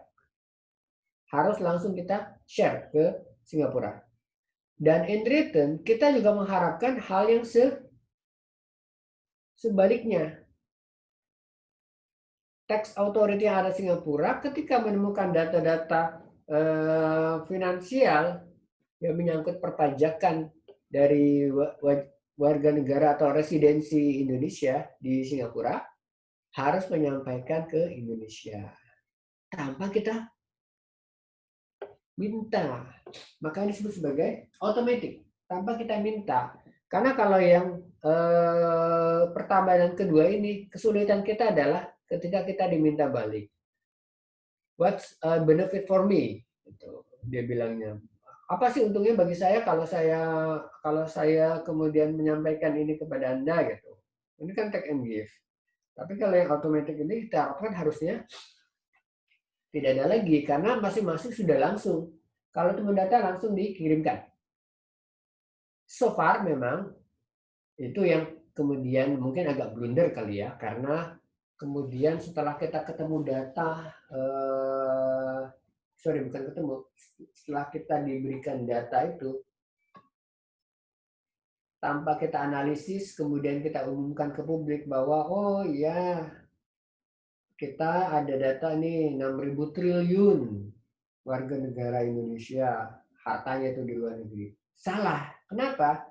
harus langsung kita share ke Singapura. Dan in return, kita juga mengharapkan hal yang sebaliknya. Tax authority yang ada Singapura ketika menemukan data-data finansial yang menyangkut perpajakan dari warga negara atau residensi Indonesia di Singapura harus menyampaikan ke Indonesia tanpa kita minta. Maka disebut sebagai automatic tanpa kita minta. Karena kalau yang pertama dan kedua ini kesulitan kita adalah ketika kita diminta balik. What's a benefit for me? Itu dia bilangnya. Apa sih untungnya bagi saya kalau saya kemudian menyampaikan ini kepada Anda gitu. Ini kan take and give. Tapi kalau yang automatic ini kita harapkan harusnya tidak ada lagi karena masing-masing sudah langsung. Kalau teman data langsung dikirimkan. So far memang itu yang kemudian mungkin agak blunder kali ya karena kemudian setelah kita ketemu data bukan ketemu, setelah kita diberikan data itu tanpa kita analisis kemudian kita umumkan ke publik bahwa oh iya kita ada data nih 6.000 triliun warga negara Indonesia hartanya itu di luar negeri. Salah. Kenapa?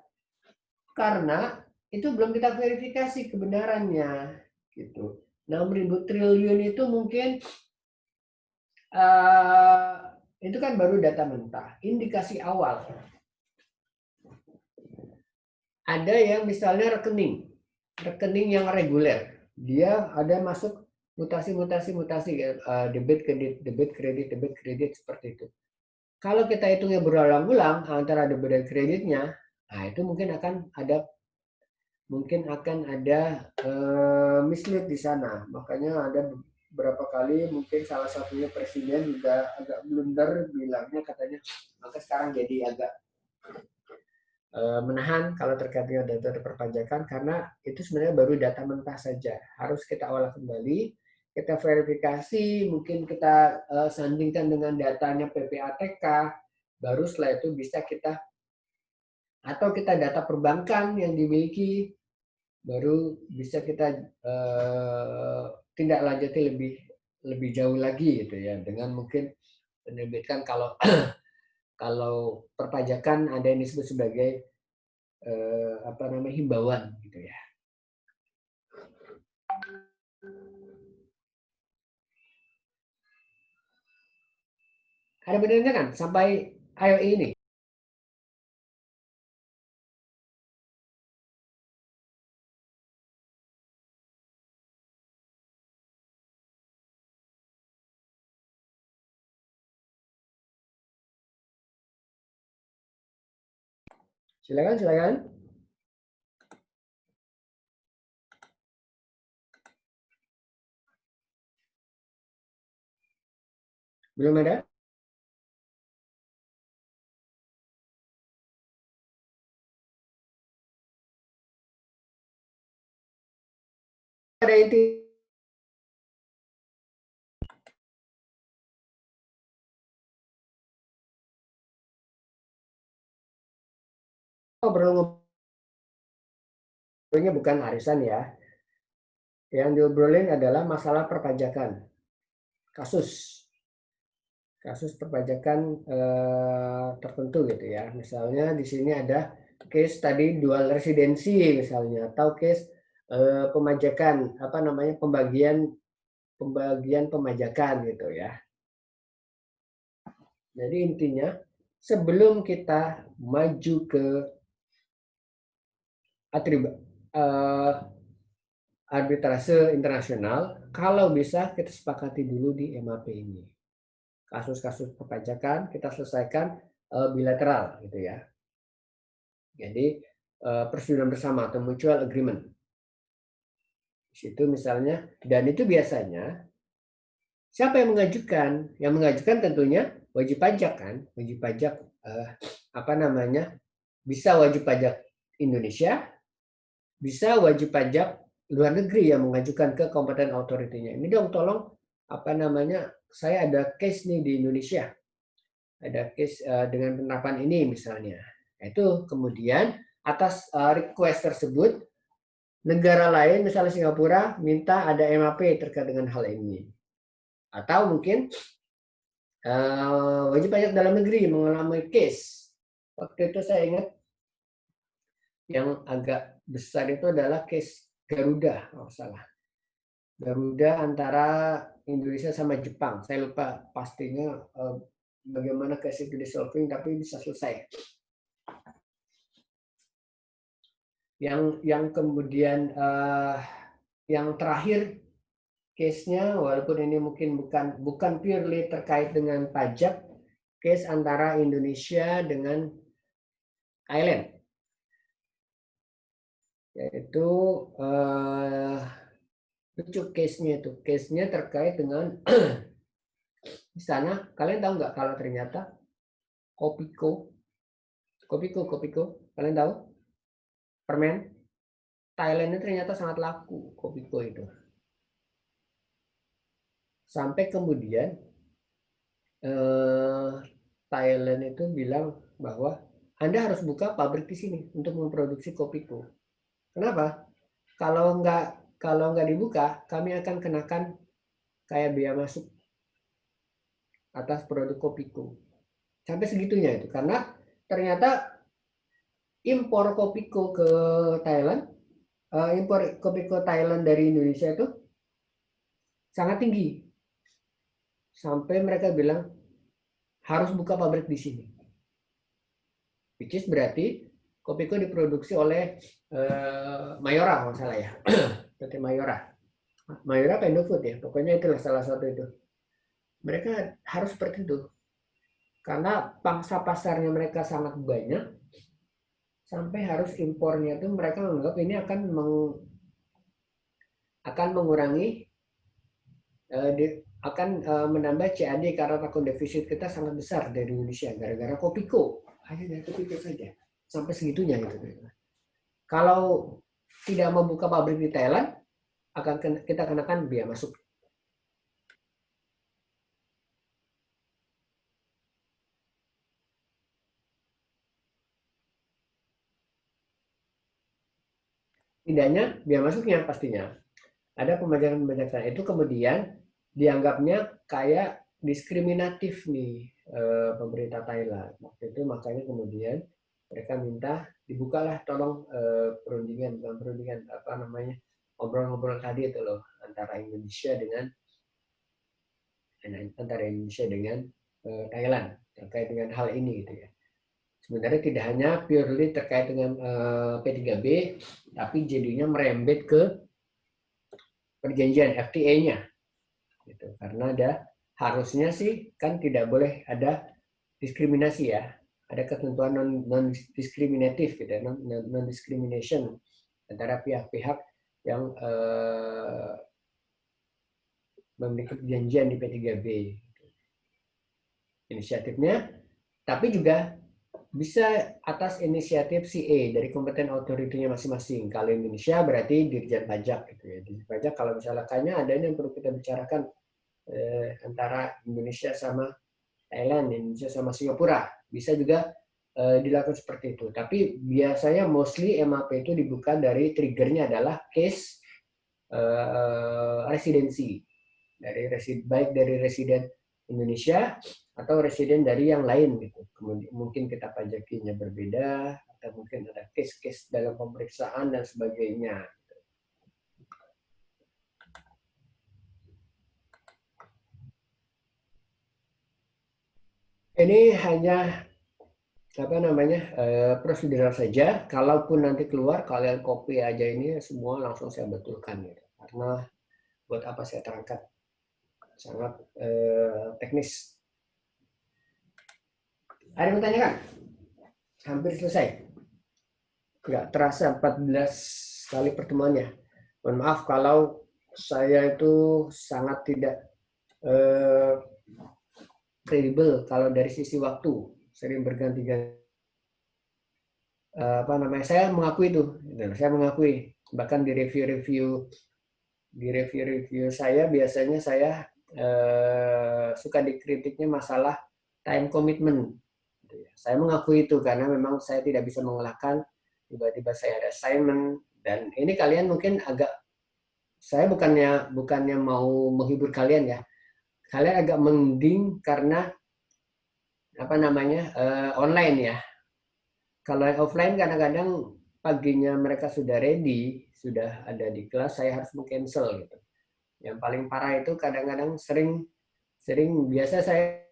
Karena itu belum kita verifikasi kebenarannya gitu. 6.000 triliun itu mungkin itu kan baru data mentah, indikasi awal. Ada yang misalnya rekening yang reguler, dia ada masuk mutasi debit kredit seperti itu. Kalau kita hitungnya berulang-ulang antara debit dan kreditnya, nah itu mungkin akan ada mislead di sana. Makanya ada beberapa kali mungkin salah satunya presiden juga agak blunder bilangnya katanya maka sekarang jadi agak menahan kalau terkait dengan data perpajakan karena itu sebenarnya baru data mentah saja. Harus kita olah kembali, kita verifikasi, mungkin kita sandingkan dengan datanya PPATK, baru setelah itu bisa kita atau kita data perbankan yang dimiliki baru bisa kita tindak lanjuti lebih jauh lagi gitu ya dengan mungkin menerbitkan kalau kalau perpajakan ada yang disebut sebagai himbauan gitu ya. Ada benarnya kan sampai IOE ini? Silakan, silakan. Belum ada? Ada inti ngobrolnya bukan arisan ya. Yang diobrolin adalah masalah perpajakan. Kasus perpajakan tertentu gitu ya. Misalnya di sini ada case tadi dual residensi misalnya, atau case pemajakan apa namanya pembagian pemajakan gitu ya. Jadi intinya sebelum kita maju ke arbitrase internasional, kalau bisa kita sepakati dulu di MAP ini. Kasus-kasus perpajakan kita selesaikan bilateral gitu ya. Jadi persetujuan bersama atau mutual agreement. Di situ misalnya, dan itu biasanya siapa yang mengajukan? Yang mengajukan tentunya wajib pajak kan, wajib pajak apa namanya? Bisa wajib pajak Indonesia, bisa wajib pajak luar negeri yang mengajukan ke kompeten authority-nya. Ini dong tolong apa namanya? Saya ada case nih di Indonesia. Ada case dengan penerapan ini misalnya. Itu kemudian atas request tersebut negara lain misalnya Singapura minta ada MAP terkait dengan hal ini. Atau mungkin wajib pajak dalam negeri mengalami case. Waktu itu saya ingat yang agak besar itu adalah case Garuda, kalau salah. Garuda antara Indonesia sama Jepang. Saya lupa pastinya bagaimana case itu disolving, tapi bisa selesai. Yang kemudian yang terakhir case-nya, walaupun ini mungkin bukan purely terkait dengan pajak, case antara Indonesia dengan Thailand, yaitu lucu case-nya itu. Case-nya terkait dengan di sana, kalian tahu nggak kalau ternyata Kopiko, kalian tahu? Permen Thailand itu ternyata sangat laku, Kopiko itu. Sampai kemudian Thailand itu bilang bahwa Anda harus buka pabrik di sini untuk memproduksi Kopiko. Kenapa? Kalau nggak dibuka, kami akan kenakan kayak biaya masuk atas produk Kopiko. Sampai segitunya itu, karena ternyata impor Kopiko ke Thailand, impor Kopiko Thailand dari Indonesia itu sangat tinggi. Sampai mereka bilang harus buka pabrik di sini. Which is berarti Kopiko diproduksi oleh Mayora kalau salah ya. PT Mayora. Mayora apa Indofood ya. Pokoknya itulah salah satu itu. Mereka harus seperti itu. Karena pangsa pasarnya mereka sangat banyak. Sampai harus impornya itu mereka menganggap ini akan mengurangi akan menambah CAD karena akun defisit kita sangat besar dari Indonesia gara-gara Kopiko. Hanya dari Kopiko saja. Sampai segitunya gitu. Kalau tidak membuka pabrik di Thailand, akan kita kenakan biaya masuk. Tidaknya biaya masuknya pastinya. Ada pembajakan-pembajakan itu kemudian dianggapnya kayak diskriminatif nih pemerintah Thailand. Waktu itu makanya kemudian mereka minta dibukalah tolong perundingan apa namanya ngobrol-ngobrol tadi itu loh antara Indonesia dengan Thailand terkait dengan hal ini gitu ya. Sebenarnya tidak hanya purely terkait dengan P3B, tapi jadinya merembet ke perjanjian FTA-nya. Gitu. Karena harusnya sih kan tidak boleh ada diskriminasi ya. ada ketentuan non diskriminatif gitu ya, non discrimination antara pihak-pihak yang memiliki perjanjian di P3B inisiatifnya, tapi juga bisa atas inisiatif CA dari kompeten authority-nya masing-masing. Kalau Indonesia berarti Dirjen Pajak gitu ya. Dirjen Pajak kalau misalnya kayaknya ada yang perlu kita bicarakan antara Indonesia sama Thailand, Indonesia sama Singapura. Bisa juga dilakukan seperti itu. Tapi biasanya mostly MAP itu dibuka dari triggernya adalah case residensi. Baik dari residen Indonesia atau residen dari yang lain gitu. Kemudian mungkin kita pajakinya berbeda atau mungkin ada case-case dalam pemeriksaan dan sebagainya. Ini hanya apa namanya prosedural saja. Kalaupun nanti keluar kalian copy aja ini semua langsung saya betulkan gitu. Karena buat apa saya terangkat sangat teknis. Ada yang bertanya kan? Hampir selesai. Nggak terasa 14 kali pertemuannya. Mohon maaf kalau saya itu sangat tidak kredibel kalau dari sisi waktu, sering berganti-ganti. Apa namanya? Saya mengakui itu, saya mengakui. Bahkan di review saya biasanya saya suka dikritiknya masalah time commitment. Saya mengakui itu karena memang saya tidak bisa mengelakkan tiba-tiba saya ada assignment dan ini kalian mungkin agak saya bukannya mau menghibur kalian ya. Kalian agak mending karena apa namanya online ya. Kalau yang offline kadang-kadang paginya mereka sudah ready, sudah ada di kelas, saya harus meng-cancel gitu. Yang paling parah itu kadang-kadang sering biasa saya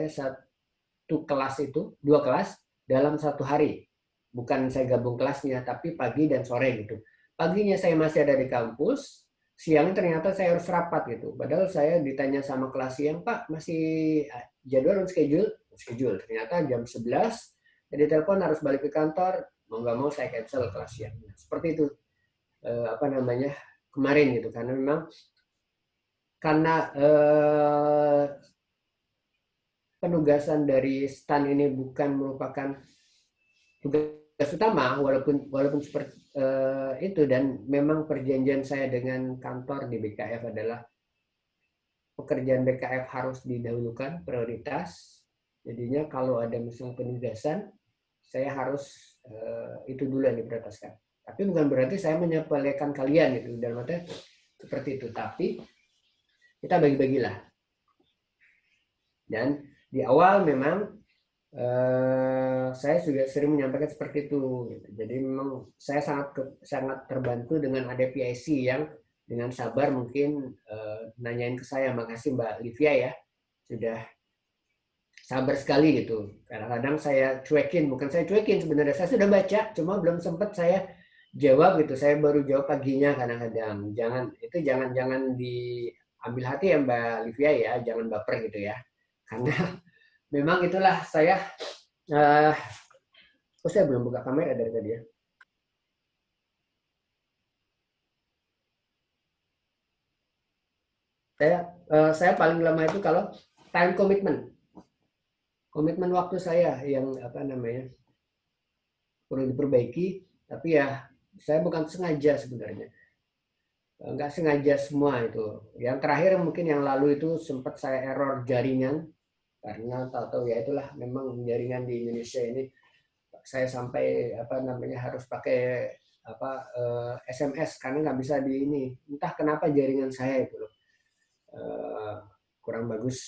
satu kelas itu, 2 kelas dalam satu hari. Bukan saya gabung kelasnya, tapi pagi dan sore gitu. Paginya saya masih ada di kampus, siang ternyata saya harus rapat gitu. Padahal saya ditanya sama kelas siang, Pak masih jadwal schedule. Ternyata jam 11, jadi telepon harus balik ke kantor, mau nggak mau saya cancel kelas siang. Seperti itu apa namanya kemarin gitu, karena memang karena penugasan dari STAN ini bukan merupakan tugas utama walaupun seperti itu dan memang perjanjian saya dengan kantor di BKF adalah pekerjaan BKF harus didahulukan prioritas. Jadinya kalau ada misalnya penugasan saya harus itu dulu yang diprioritaskan. Tapi bukan berarti saya menyepelekan kalian gitu dalam arti seperti itu. Tapi kita bagi-bagilah. Dan di awal memang saya juga sering menyampaikan seperti itu. Jadi memang saya sangat terbantu dengan ada PIC yang dengan sabar mungkin nanyain ke saya, makasih Mbak Livia ya, sudah sabar sekali gitu. Kadang-kadang saya cuekin, bukan saya cuekin sebenarnya, saya sudah baca, cuma belum sempat saya jawab gitu. Saya baru jawab paginya kadang-kadang. Jangan diambil hati ya Mbak Livia ya, jangan baper gitu ya. Karena memang itulah saya saya belum buka kamera dari tadi ya. Saya paling lama itu kalau time komitmen waktu saya yang apa namanya perlu diperbaiki, tapi ya saya bukan sengaja sebenarnya, nggak sengaja semua itu. Yang terakhir mungkin yang lalu itu sempat saya error jaringan karena tahu-tahu ya itulah memang jaringan di Indonesia ini saya sampai apa namanya harus pakai apa SMS karena nggak bisa di ini, entah kenapa jaringan saya itu loh kurang bagus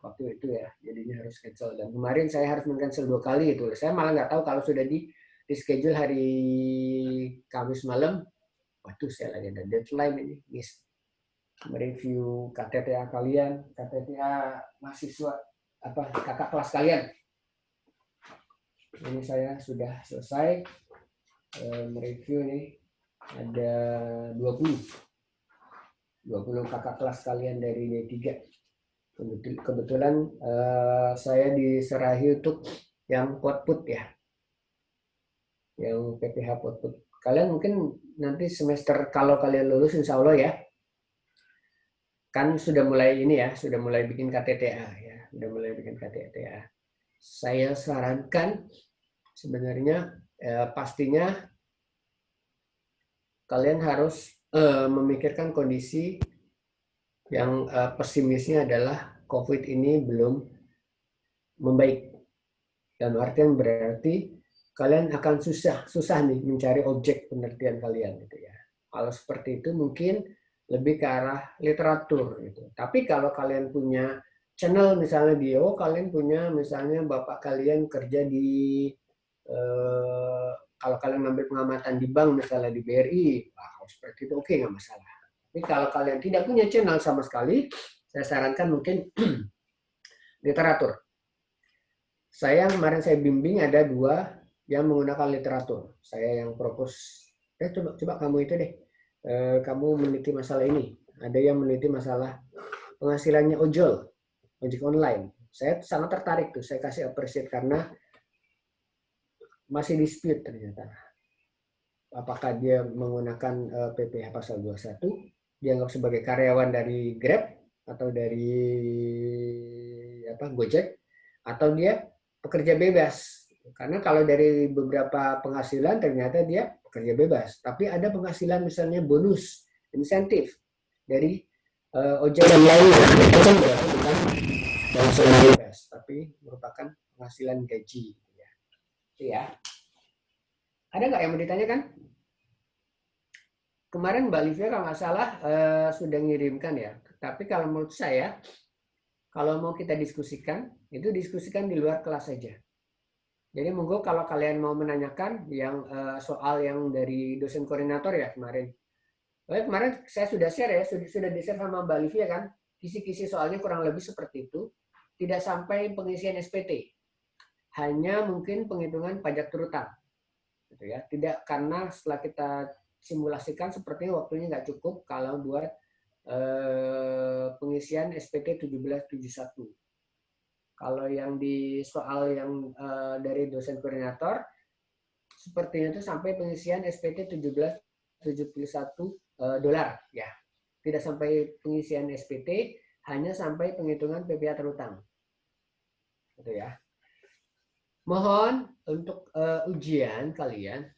waktu itu ya, jadinya harus cancel. Dan kemarin saya harus meng-cancel 2 kali itu. Saya malah nggak tahu kalau sudah di schedule hari Kamis malam. Waduh, saya lagi ada deadline ini, miss mereview KTTA kalian, KTTA mahasiswa apa kakak kelas kalian. Ini saya sudah selesai mereview nih, ada 20 kakak kelas kalian dari D3. Kebetulan saya diserahi untuk yang output ya, yang PPH output. Kalian mungkin nanti semester kalau kalian lulus insya Allah ya, kan sudah mulai ini ya, sudah mulai bikin KTTA ya, sudah mulai bikin KTTA. Saya sarankan sebenarnya pastinya kalian harus memikirkan kondisi yang pesimisnya adalah COVID ini belum membaik. Dan artian berarti kalian akan susah nih mencari objek penelitian kalian gitu ya. Kalau seperti itu mungkin lebih ke arah literatur gitu. Tapi kalau kalian punya channel misalnya kalian punya misalnya bapak kalian kerja di kalau kalian ngambil pengamatan di bank misalnya di BRI, kalau seperti itu oke, nggak masalah. Tapi kalau kalian tidak punya channel sama sekali, saya sarankan mungkin literatur. Kemarin saya bimbing ada 2 yang menggunakan literatur. Saya yang propose, coba kamu itu deh, kamu meneliti masalah ini. Ada yang meneliti masalah penghasilannya ojek online. Saya sangat tertarik tuh, saya kasih appreciate karena masih dispute ternyata. Apakah dia menggunakan PPh pasal 21, dianggap sebagai karyawan dari Grab atau dari Gojek, atau dia pekerja bebas. Karena kalau dari beberapa penghasilan ternyata dia pekerja bebas, tapi ada penghasilan misalnya bonus, insentif dari ojek dan lainnya. Itu kan berarti bukan penghasilan bebas, tapi merupakan penghasilan gaji. Itu ya. Ada nggak yang mau ditanyakan? Kemarin Mbak Livia kalau nggak salah sudah ngirimkan ya. Tapi kalau menurut saya, kalau mau kita diskusikan, itu diskusikan di luar kelas saja. Jadi monggo kalau kalian mau menanyakan yang soal yang dari dosen koordinator ya kemarin. Kemarin saya sudah share ya, sudah di-share sama Mbak Livia kan. Kisi-kisi soalnya kurang lebih seperti itu. Tidak sampai pengisian SPT. Hanya mungkin penghitungan pajak terutang. Gitu ya. Tidak, karena setelah kita simulasikan sepertinya waktunya nggak cukup kalau buat pengisian SPT 1771. Kalau yang di soal yang dari dosen koordinator, sepertinya itu sampai pengisian SPT 1771 dolar ya. Tidak sampai pengisian SPT, hanya sampai penghitungan PPh terutang. Gitu ya. Mohon untuk ujian kalian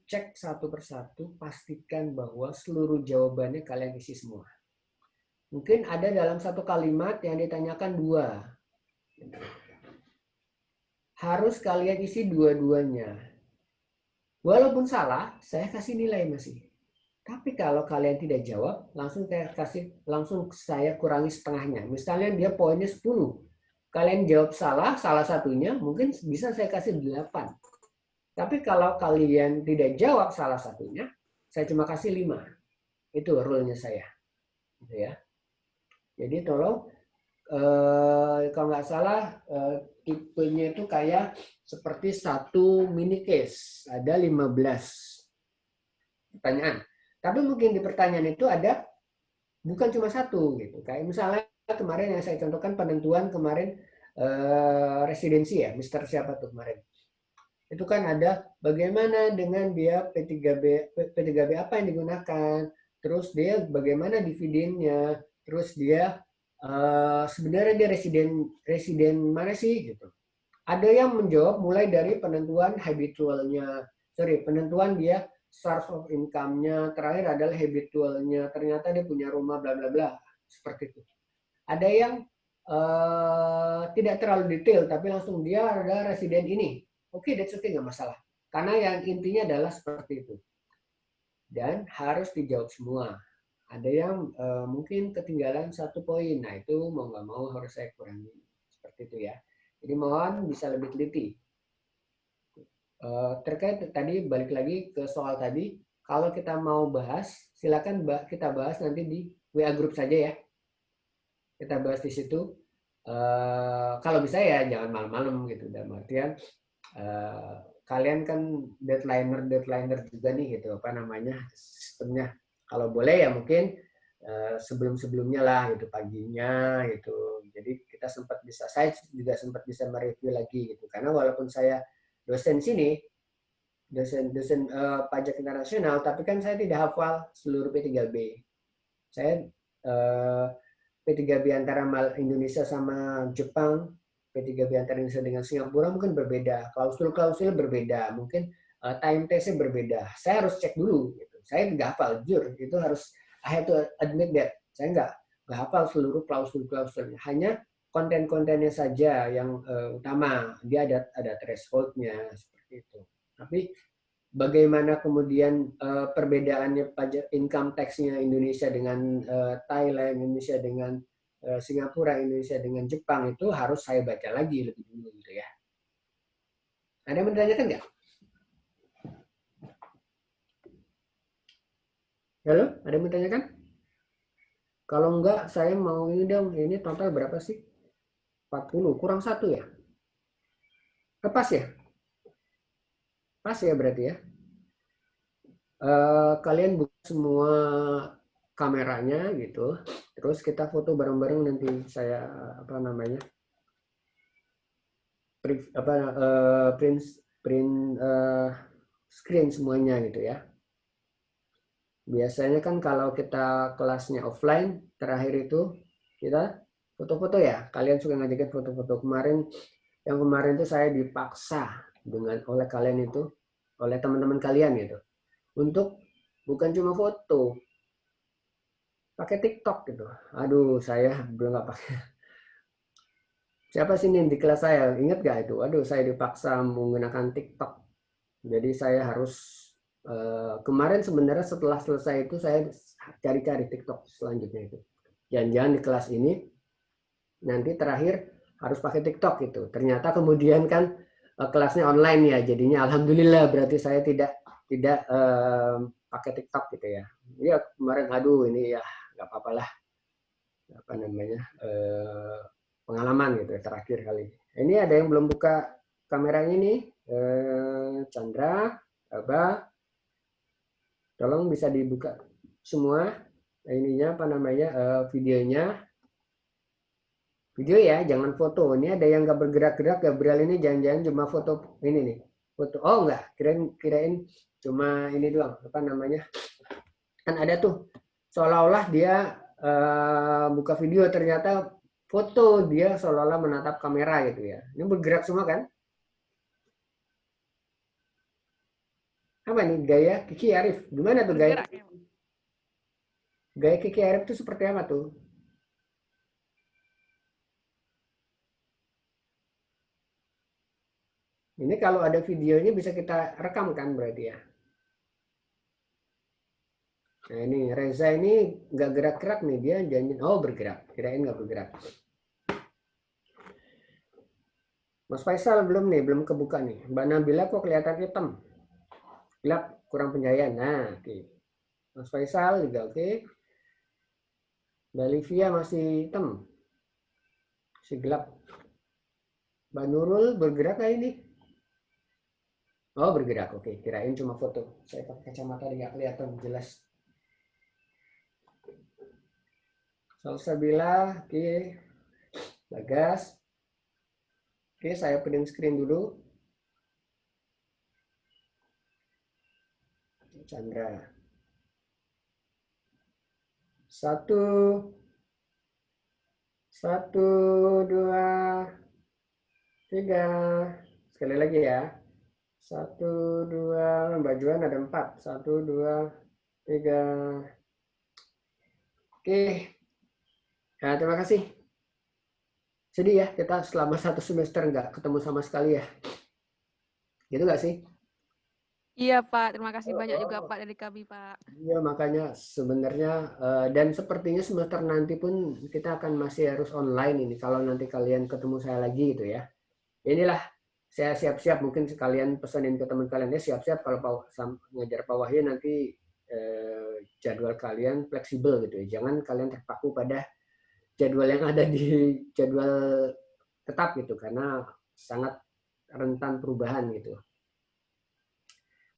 cek satu persatu, pastikan bahwa seluruh jawabannya kalian isi semua. Mungkin ada dalam satu kalimat yang ditanyakan 2. Harus kalian isi dua-duanya. Walaupun salah, saya kasih nilai masih. Tapi kalau kalian tidak jawab, langsung saya kurangi setengahnya. Misalnya dia poinnya 10. Kalian jawab salah satunya, mungkin bisa saya kasih 8. Tapi kalau kalian tidak jawab salah satunya, saya cuma kasih 5. Itu rule-nya saya. Gitu ya. Jadi tolong, kalau nggak salah, tipenya itu kayak seperti satu mini case. Ada 15 pertanyaan. Tapi mungkin di pertanyaan itu ada bukan cuma satu gitu. Kayak misalnya kemarin yang saya contohkan penentuan kemarin residensi ya, Mister siapa tuh kemarin. Itu kan ada bagaimana dengan dia P3B apa yang digunakan, terus dia bagaimana dividennya, terus dia sebenarnya dia residen mana sih gitu. Ada yang menjawab mulai dari penentuan penentuan dia source of income-nya, terakhir adalah habitualnya, ternyata dia punya rumah bla bla bla, seperti itu. Ada yang tidak terlalu detail, tapi langsung dia ada residen ini. Oke, that's okay, nggak masalah. Karena yang intinya adalah seperti itu. Dan harus dijawab semua. Ada yang mungkin ketinggalan 1 poin, nah itu mau nggak mau harus saya kurangi. Seperti itu ya. Jadi mohon bisa lebih teliti. Terkait tadi, balik lagi ke soal tadi, kalau kita mau bahas, silakan kita bahas nanti di WA group saja ya. Kita bahas di situ. Kalau bisa ya jangan malam-malam gitu. Dalam artian kalian kan deadliner juga nih gitu, apa namanya sistemnya. Kalau boleh ya mungkin sebelum-sebelumnya lah gitu, paginya gitu. Jadi saya juga sempat bisa mereview lagi gitu. Karena walaupun saya dosen sini, dosen pajak internasional, tapi kan saya tidak hafal seluruh P3B. Saya P3B antara Indonesia sama Jepang, P3B antara Indonesia dengan Singapura mungkin berbeda, klausul-klausul berbeda, mungkin time test-nya berbeda. Saya harus cek dulu. Gitu. Saya nggak hafal, jujur. Itu harus, I have to admit that. Saya nggak hafal seluruh klausul-klausulnya. Hanya konten-kontennya saja yang utama. Dia ada threshold-nya, seperti itu. Tapi bagaimana kemudian perbedaannya pajak income tax-nya Indonesia dengan Thailand, Indonesia dengan Singapura, Indonesia dengan Jepang, itu harus saya baca lagi lebih dulu gitu ya. Ada yang menanyakan nggak? Halo, ada yang menanyakan? Kalau enggak, saya mau ini dong, ini total berapa sih? 40, kurang 1 ya? Pas ya? Pas ya berarti ya? Kalian buka semua kameranya gitu, terus kita foto bareng-bareng, nanti saya print screen semuanya gitu ya. Biasanya kan kalau kita kelasnya offline terakhir itu kita foto-foto ya, kalian suka ngajakin foto-foto. Yang kemarin itu saya dipaksa oleh kalian itu, oleh teman-teman kalian gitu, untuk bukan cuma foto, pakai TikTok gitu. Aduh, saya belum nggak pakai. Siapa sih nih di kelas saya? Ingat gak itu? Aduh, saya dipaksa menggunakan TikTok. Jadi saya harus kemarin sebenarnya setelah selesai itu saya cari-cari TikTok selanjutnya itu. Jangan-jangan di kelas ini nanti terakhir harus pakai TikTok gitu. Ternyata kemudian kan kelasnya online ya. Jadinya alhamdulillah berarti saya tidak pakai TikTok gitu ya. Iya kemarin aduh ini ya nggak apa-apa lah, apa namanya, pengalaman gitu ya, terakhir kali. Ini ada yang belum buka kameranya nih, Chandra, Aba, tolong bisa dibuka semua ininya, apa namanya, videonya. Video ya, jangan foto. Ini ada yang nggak bergerak-gerak, Gabriel ini jangan-jangan cuma foto ini nih. Foto. Oh enggak, kirain cuma ini doang, apa namanya? Kan ada tuh seolah-olah dia buka video, ternyata foto, dia seolah-olah menatap kamera gitu ya. Ini bergerak semua kan? Apa nih gaya Kiki Arif? Gimana tuh gaya? Bergerak ya. Gaya Kiki Arif tuh seperti apa tuh? Ini kalau ada videonya bisa kita rekam kan berarti ya? Nah ini Reza ini nggak gerak-gerak nih, dia janji, oh bergerak, kirain nggak bergerak. Mas Faisal belum nih, belum kebuka nih. Mbak Nabila kok kelihatan hitam, gelap, kurang pencahayaan. Nah, oke. Mas Faisal juga oke. Mbak Livia masih hitam, masih gelap. Mbak Nurul bergerak kah ini? Oh bergerak, oke. Kirain cuma foto. Saya pakai kacamata nggak kelihatan jelas. Salsabila, oke. Bagas. Oke, saya print screen dulu. Chandra. 1, 1, 2, 3. Sekali lagi ya. 1, 2. Mbak Juan ada 4. 1, 2, 3. Oke. Nah, terima kasih. Sedih ya, kita selama 1 semester nggak ketemu sama sekali ya. Gitu nggak sih? Iya Pak, terima kasih banyak juga Pak dari kami Pak. Iya, makanya sebenarnya dan sepertinya semester nanti pun kita akan masih harus online ini. Kalau nanti kalian ketemu saya lagi gitu ya. Inilah saya siap-siap, mungkin sekalian pesanin ke teman kalian ya, siap-siap kalau ngajar Pak Wahyu nanti jadwal kalian fleksibel gitu ya. Jangan kalian terpaku pada jadwal yang ada di jadwal tetap gitu, karena sangat rentan perubahan gitu.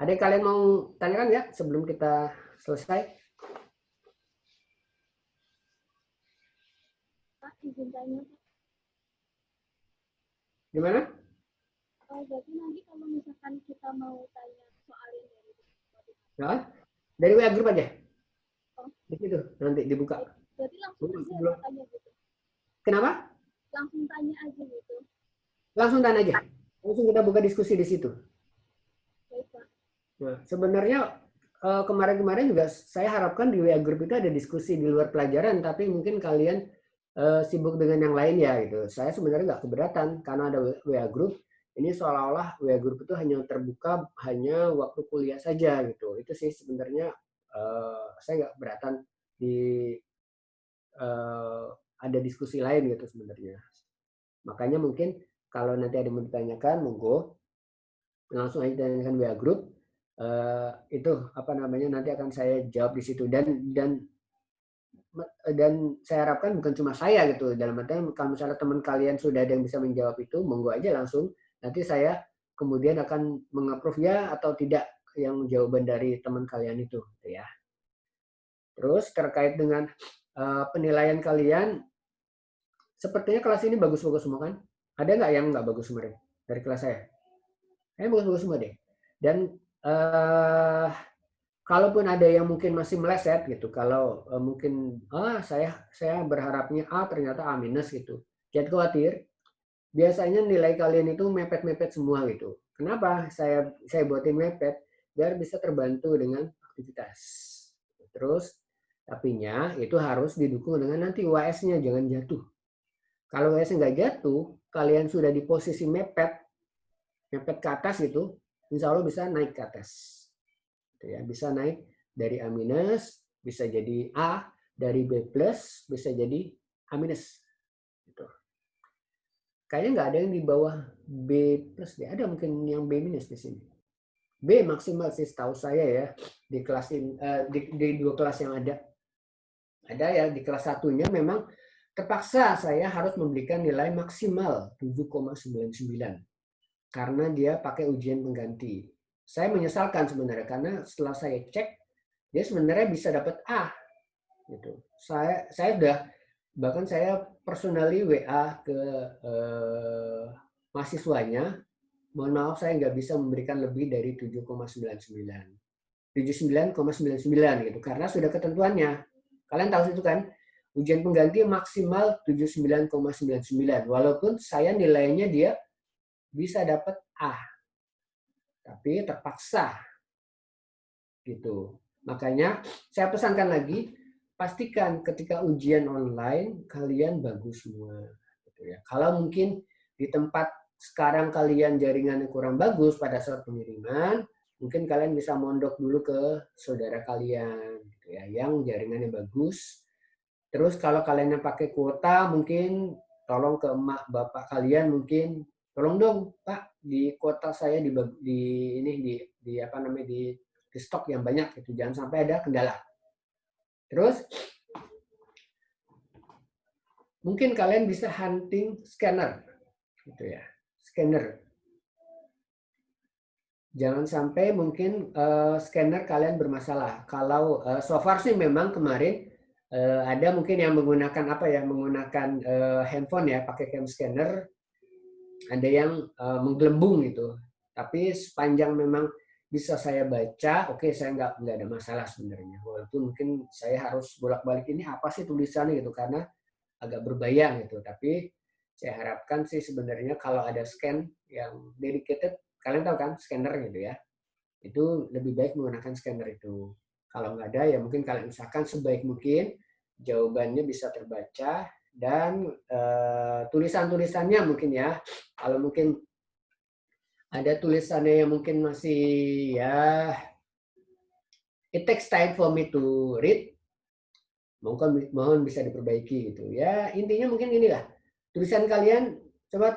Ada yang kalian mau tanyakan ya sebelum kita selesai? izin tanya, Pak. Gimana? Berarti nanti kalau misalkan kita mau tanya soal ini, Nah, dari WA grup aja. Oh. Di situ nanti dibuka. Berarti langsung aja Belum. tanya gitu. Kenapa? Langsung tanya aja gitu. Langsung tanya aja. Langsung kita buka diskusi di situ. Baik, Pak. Nah, sebenarnya kemarin-kemarin juga saya harapkan di WA Group itu ada diskusi di luar pelajaran, tapi mungkin kalian sibuk dengan yang lain ya gitu. Saya sebenarnya nggak keberatan karena ada WA Group. Ini seolah-olah WA Group itu hanya terbuka hanya waktu kuliah saja gitu. Itu sih sebenarnya saya nggak keberatan di ada diskusi lain gitu sebenarnya. Makanya mungkin kalau nanti ada yang mau ditanyakan, monggo langsung aja tanyakan WA Group. Itu apa namanya nanti akan saya jawab di situ dan saya harapkan bukan cuma saya gitu dalam artian kalau misalnya teman kalian sudah ada yang bisa menjawab itu monggo aja langsung nanti saya kemudian akan mengapprove ya atau tidak yang jawaban dari teman kalian itu gitu ya. Terus terkait dengan penilaian kalian sepertinya kelas ini bagus-bagus semua kan? Ada nggak yang nggak bagus kemarin dari kelas saya? Bagus-bagus semua deh. Dan kalaupun ada yang mungkin masih meleset gitu, kalau mungkin saya berharapnya A ternyata A minus gitu. Jangan khawatir. Biasanya nilai kalian itu mepet-mepet semua gitu. Kenapa saya buatin mepet? Biar bisa terbantu dengan aktivitas. Terus tapinya itu harus didukung dengan nanti UAS-nya jangan jatuh. Kalau UAS nggak jatuh, kalian sudah di posisi mepet ke atas gitu, insya Allah bisa naik ke atas. Ya, bisa naik dari A minus, bisa jadi A, dari B plus, bisa jadi A minus. Gitu. Kayaknya nggak ada yang di bawah B plus, ada mungkin yang B minus di sini. B maksimal sih setahu saya ya di kelas di dua kelas yang ada. Ada ya di kelas satunya memang terpaksa saya harus memberikan nilai maksimal 7,99 karena dia pakai ujian pengganti. Saya menyesalkan sebenarnya karena setelah saya cek dia sebenarnya bisa dapat A gitu. Saya sudah bahkan saya personally WA ke mahasiswanya, mohon maaf saya nggak bisa memberikan lebih dari 7,99 79,99 gitu karena sudah ketentuannya. Kalian tahu itu kan ujian pengganti maksimal 79,99 walaupun saya nilainya dia bisa dapat A tapi terpaksa gitu. Makanya saya pesankan lagi, pastikan ketika ujian online kalian bagus semua. Gitu ya. Kalau mungkin di tempat sekarang kalian jaringannya kurang bagus pada saat pengiriman, mungkin kalian bisa mondok dulu ke saudara kalian, gitu ya, yang jaringannya bagus. Terus kalau kalian yang pakai kuota, mungkin tolong ke emak bapak kalian mungkin tolong dong Pak di kuota saya di apa namanya di stok yang banyak itu jangan sampai ada kendala. Terus mungkin kalian bisa hunting scanner gitu ya. Scanner. Jangan sampai mungkin scanner kalian bermasalah. Kalau so far sih memang kemarin ada mungkin yang menggunakan apa ya menggunakan handphone ya pakai cam scanner. Ada yang menggelembung gitu. Tapi sepanjang memang bisa saya baca, oke saya nggak ada masalah sebenarnya. Walaupun mungkin saya harus bolak-balik ini apa sih tulisannya gitu karena agak berbayang gitu. Tapi saya harapkan sih sebenarnya kalau ada scan yang dedicated, kalian tahu kan scanner gitu ya, itu lebih baik menggunakan scanner itu. Kalau nggak ada ya mungkin kalian usahakan sebaik mungkin jawabannya bisa terbaca dan tulisan-tulisannya mungkin ya kalau mungkin ada tulisannya yang mungkin masih ya it takes time for me to read mohon bisa diperbaiki gitu ya intinya mungkin inilah tulisan kalian coba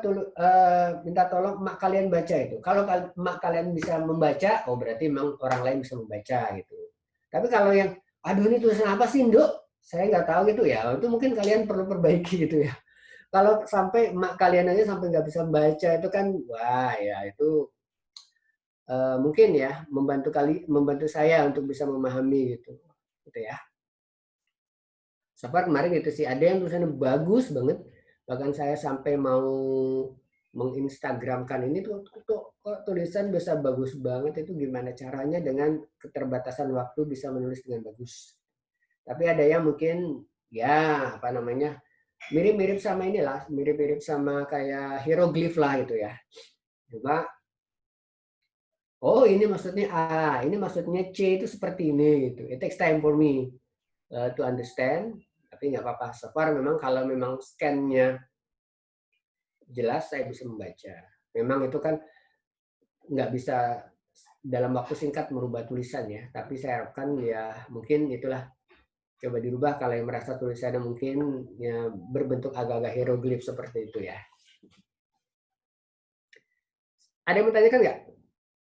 minta tolong emak kalian baca itu kalau emak kalian bisa membaca oh berarti memang orang lain bisa membaca gitu tapi kalau yang aduh ini tulisan apa sih Nduk saya nggak tahu gitu ya itu mungkin kalian perlu perbaiki gitu ya kalau sampai emak kalian aja sampai nggak bisa membaca itu kan wah ya itu mungkin ya membantu saya untuk bisa memahami gitu ya So far kemarin itu sih, ada yang tulisannya bagus banget, bahkan saya sampai mau menginstagramkan ini tuh, kok tulisan bisa bagus banget, itu gimana caranya dengan keterbatasan waktu bisa menulis dengan bagus. Tapi ada yang mungkin ya apa namanya mirip-mirip sama inilah, mirip-mirip sama kayak hieroglif lah gitu ya. Cuma oh ini maksudnya A, ini maksudnya C itu seperti ini gitu. It takes time for me to understand, tapi nggak apa-apa. So far memang kalau memang scan-nya jelas saya bisa membaca. Memang itu kan nggak bisa dalam waktu singkat merubah tulisan ya, tapi saya harapkan ya mungkin itulah coba dirubah kalau yang merasa tulisannya mungkin ya berbentuk agak-agak hieroglif seperti itu ya. Ada yang mau tanyakan nggak?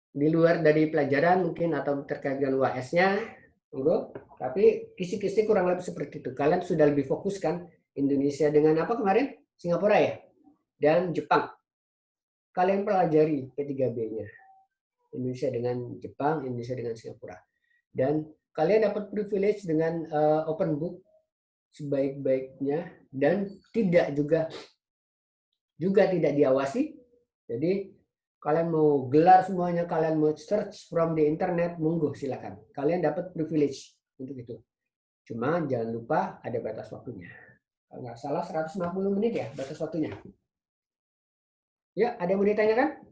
Di luar dari pelajaran mungkin atau terkait dengan UAS-nya, monggo. Tapi kisi-kisi kurang lebih seperti itu. Kalian sudah lebih fokus kan Indonesia dengan apa kemarin? Singapura ya? Dan Jepang. Kalian pelajari P3B-nya. Indonesia dengan Jepang, Indonesia dengan Singapura. Dan kalian dapat privilege dengan open book sebaik-baiknya dan tidak juga tidak diawasi. Jadi kalian mau gelar semuanya, kalian mau search from the internet, monggo silakan. Kalian dapat privilege untuk itu. Cuma jangan lupa ada batas waktunya. Kalau nggak salah 150 menit ya batas waktunya. Ya, ada yang mau ditanyakan?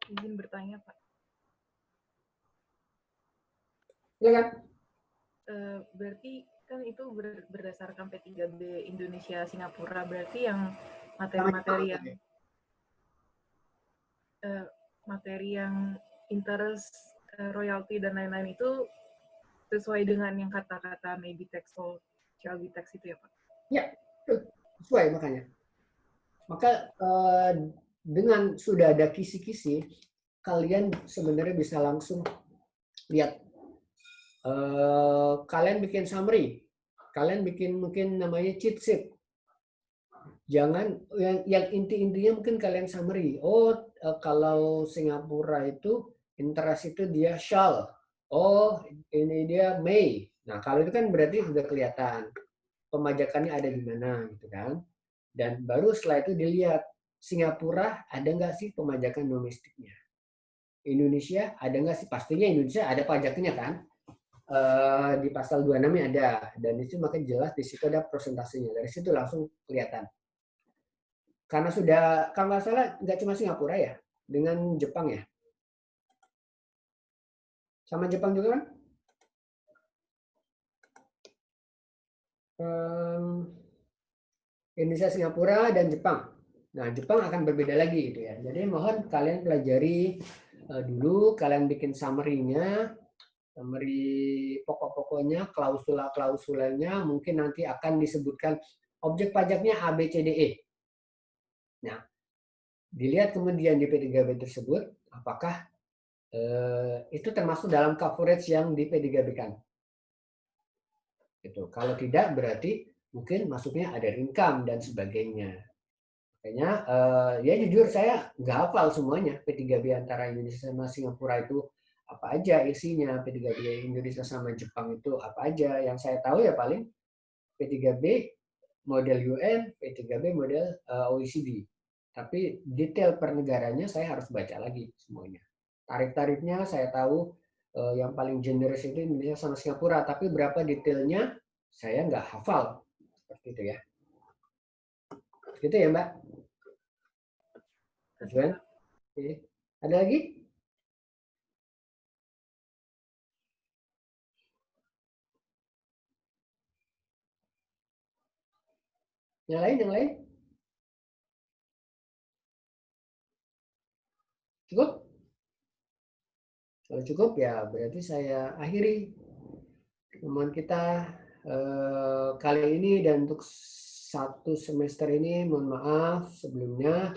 Izin bertanya, Pak. Silakan. Berarti kan itu berdasarkan P3B Indonesia Singapura, berarti yang materi yang interest, royalty dan lain-lain itu sesuai dengan yang kata-kata maybe text or shall be text itu ya, Pak? Ya, sesuai makanya. Maka dengan sudah ada kisi-kisi, kalian sebenarnya bisa langsung lihat. Kalian bikin summary, kalian bikin mungkin namanya cheat sheet. Jangan yang inti-intinya mungkin kalian summary. Oh, kalau Singapura itu interest itu dia shall. Oh, ini dia may. Nah, kalau itu kan berarti sudah kelihatan pemajakannya ada di mana gitu kan. Dan baru setelah itu dilihat Singapura ada nggak sih pemajakan domestiknya. Indonesia ada nggak sih? Pastinya Indonesia ada pajaknya kan. Di pasal 26 ada, dan itu makin jelas di situ ada persentasenya. Dari situ langsung kelihatan. Karena sudah, kalau nggak salah nggak cuma Singapura ya, dengan Jepang ya. Sama Jepang juga kan? Indonesia, Singapura, dan Jepang. Nah, Jepang akan berbeda lagi gitu ya. Jadi mohon kalian pelajari dulu, kalian bikin summary-nya, summary pokok-pokoknya, klausula-klausulanya, mungkin nanti akan disebutkan objek pajaknya A, B, C, D, E. Nah, dilihat kemudian di P3B tersebut, apakah itu termasuk dalam coverage yang di P3B-kan. Gitu. Kalau tidak, berarti mungkin masuknya ada income dan sebagainya. Makanya, ya jujur saya nggak hafal semuanya P3B antara Indonesia sama Singapura itu apa aja isinya, P3B Indonesia sama Jepang itu apa aja. Yang saya tahu ya paling P3B model UN, P3B model OECD. Tapi detail per negaranya saya harus baca lagi semuanya. Tarif-tarifnya saya tahu yang paling generous itu Indonesia sama Singapura, tapi berapa detailnya saya nggak hafal. Seperti itu ya. Gitu ya Mbak? Juan? Oke. Ada lagi? Yang lain, yang lain? Cukup? Kalau cukup ya berarti saya akhiri pertemuan kita kali ini, dan untuk satu semester ini mohon maaf sebelumnya.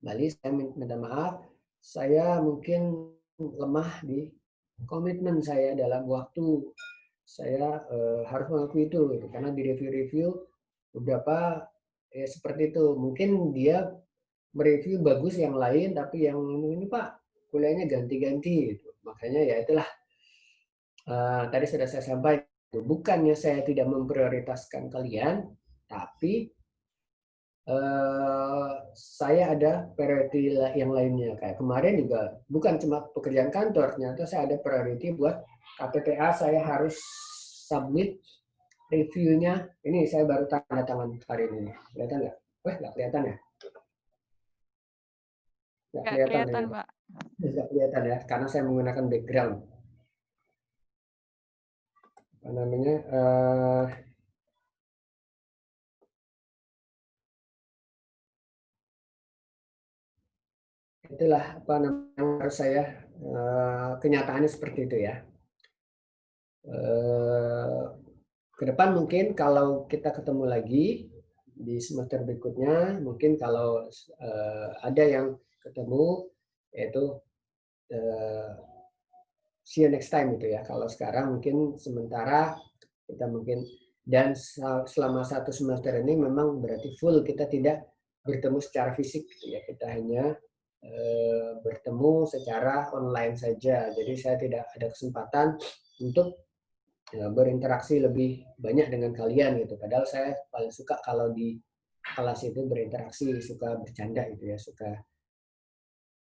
Kembali saya minta maaf, saya mungkin lemah di komitmen saya dalam waktu. Saya harus mengakui itu gitu. Karena di review-review beberapa ya seperti itu, mungkin dia mereview bagus yang lain, tapi yang ini Pak kuliahnya ganti-ganti gitu. Makanya ya itulah tadi sudah saya sampaikan, bukannya saya tidak memprioritaskan kalian, tapi saya ada priority yang lainnya. Kayak kemarin juga bukan cuma pekerjaan kantor, ternyata saya ada priority buat KPPA, saya harus submit reviewnya. Ini saya baru tanda tangan hari ini. Kelihatan nggak? Nggak kelihatan ya? Nggak Nggak kelihatan kelihatan, ya? Pak. Nggak kelihatan ya, karena saya menggunakan background. Apa namanya? Itulah apa namanya yang harus saya kenyataannya seperti itu ya. Ke depan mungkin kalau kita ketemu lagi di semester berikutnya, mungkin kalau ada yang ketemu, yaitu see you next time gitu ya. Kalau sekarang mungkin sementara kita mungkin, dan selama 1 semester ini memang berarti full kita tidak bertemu secara fisik gitu ya. Kita hanya bertemu secara online saja. Jadi saya tidak ada kesempatan untuk berinteraksi lebih banyak dengan kalian gitu. Padahal saya paling suka kalau di kelas itu berinteraksi, suka bercanda gitu ya, suka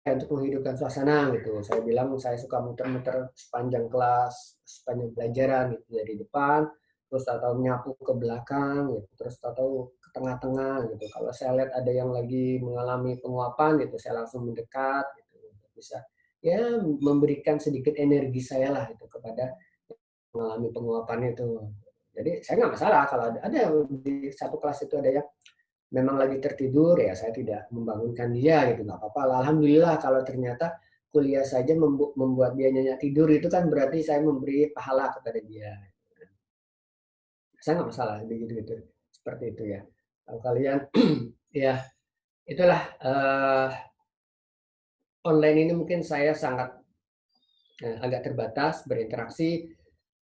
untuk menghidupkan suasana gitu. Saya bilang saya suka muter-muter sepanjang kelas, sepanjang pelajaran gitu, dari depan, terus atau nyapu ke belakang gitu, terus atau ke tengah-tengah gitu. Kalau saya lihat ada yang lagi mengalami penguapan gitu, saya langsung mendekat gitu, bisa ya memberikan sedikit energi saya lah itu kepada mengalami penguapan itu. Jadi saya nggak masalah kalau ada di satu kelas itu ada yang memang lagi tertidur, ya saya tidak membangunkan dia gitu, nggak apa-apa. Alhamdulillah kalau ternyata kuliah saja membuat dia nyenyak tidur, itu kan berarti saya memberi pahala kepada dia. Saya nggak masalah begitu gitu, seperti itu ya. Kalau kalian ya itulah online ini mungkin saya sangat agak terbatas berinteraksi.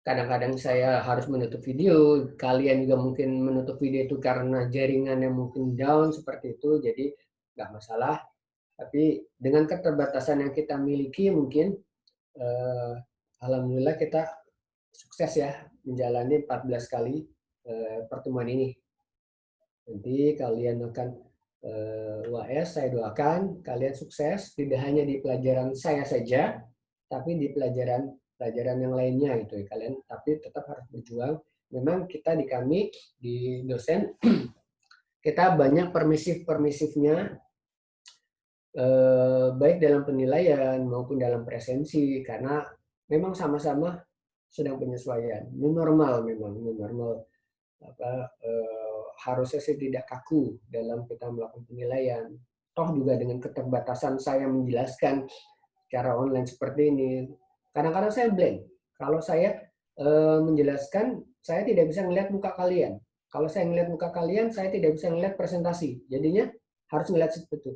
Kadang-kadang saya harus menutup video, kalian juga mungkin menutup video itu karena jaringannya mungkin down seperti itu, jadi nggak masalah. Tapi dengan keterbatasan yang kita miliki mungkin alhamdulillah kita sukses ya menjalani 14 kali pertemuan ini. Nanti kalian akan UAS, saya doakan kalian sukses tidak hanya di pelajaran saya saja, tapi di pelajaran yang lainnya gitu ya kalian, tapi tetap harus berjuang. Memang kita di kami di dosen kita banyak permisifnya, baik dalam penilaian maupun dalam presensi, karena memang sama-sama sedang penyesuaian. New normal memang new normal, harusnya sih tidak kaku dalam kita melakukan penilaian. Toh juga dengan keterbatasan saya menjelaskan secara online seperti ini, kadang-kadang saya blank. Kalau saya menjelaskan, saya tidak bisa melihat muka kalian. Kalau saya melihat muka kalian, saya tidak bisa melihat presentasi. Jadinya harus melihat seperti itu.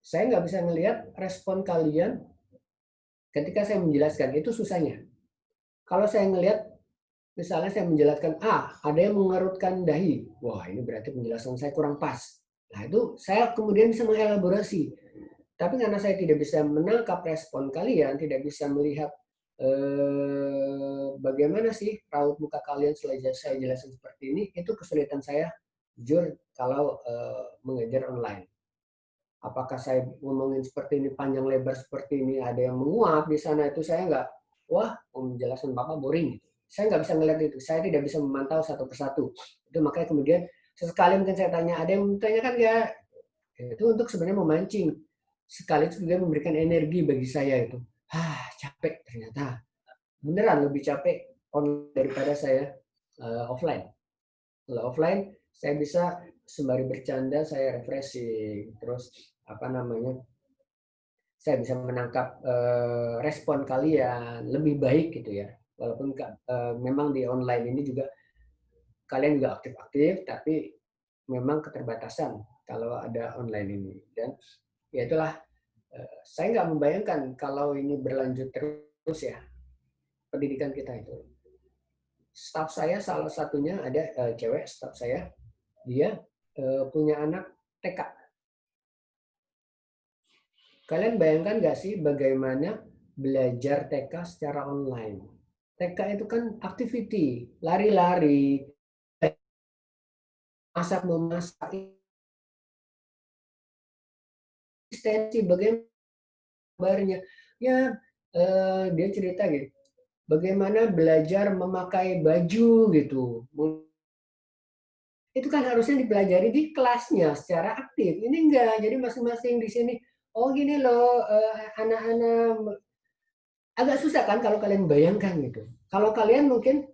Saya nggak bisa melihat respon kalian ketika saya menjelaskan, itu susahnya. Kalau saya melihat, misalnya saya menjelaskan ada yang mengerutkan dahi. Wah, ini berarti penjelasan saya kurang pas. Nah, itu saya kemudian bisa mengelaborasi. Tapi karena saya tidak bisa menangkap respon kalian, tidak bisa melihat bagaimana sih raut muka kalian setelah saya jelaskan seperti ini, itu kesulitan saya jujur kalau mengajar online. Apakah saya ngomongin seperti ini, panjang lebar seperti ini, ada yang menguap di sana, itu saya nggak, wah penjelasan Bapak boring. Saya nggak bisa melihat itu, saya tidak bisa memantau satu persatu. Itu makanya kemudian sesekali mungkin saya tanya, ada yang menanyakan nggak? Itu untuk sebenarnya memancing. Sekali itu juga memberikan energi bagi saya itu. Capek ternyata. Beneran lebih capek online daripada saya offline. Kalau offline, saya bisa sembari bercanda, saya refreshing. Terus saya bisa menangkap respon kalian lebih baik gitu ya. Walaupun memang di online ini juga kalian juga aktif-aktif, tapi memang keterbatasan kalau ada online ini. Dan ya itulah, saya nggak membayangkan kalau ini berlanjut terus ya, pendidikan kita itu. Staf saya salah satunya ada cewek, staf saya, dia punya anak TK. Kalian bayangkan nggak sih bagaimana belajar TK secara online. TK itu kan activity, lari-lari, masak memasak, eksistensi bagaimana kabarnya. Ya, dia cerita gitu, bagaimana belajar memakai baju gitu. Itu kan harusnya dipelajari di kelasnya secara aktif. Ini enggak, jadi masing-masing di sini, oh gini loh, anak-anak, agak susah kan kalau kalian bayangkan gitu. Kalau kalian mungkin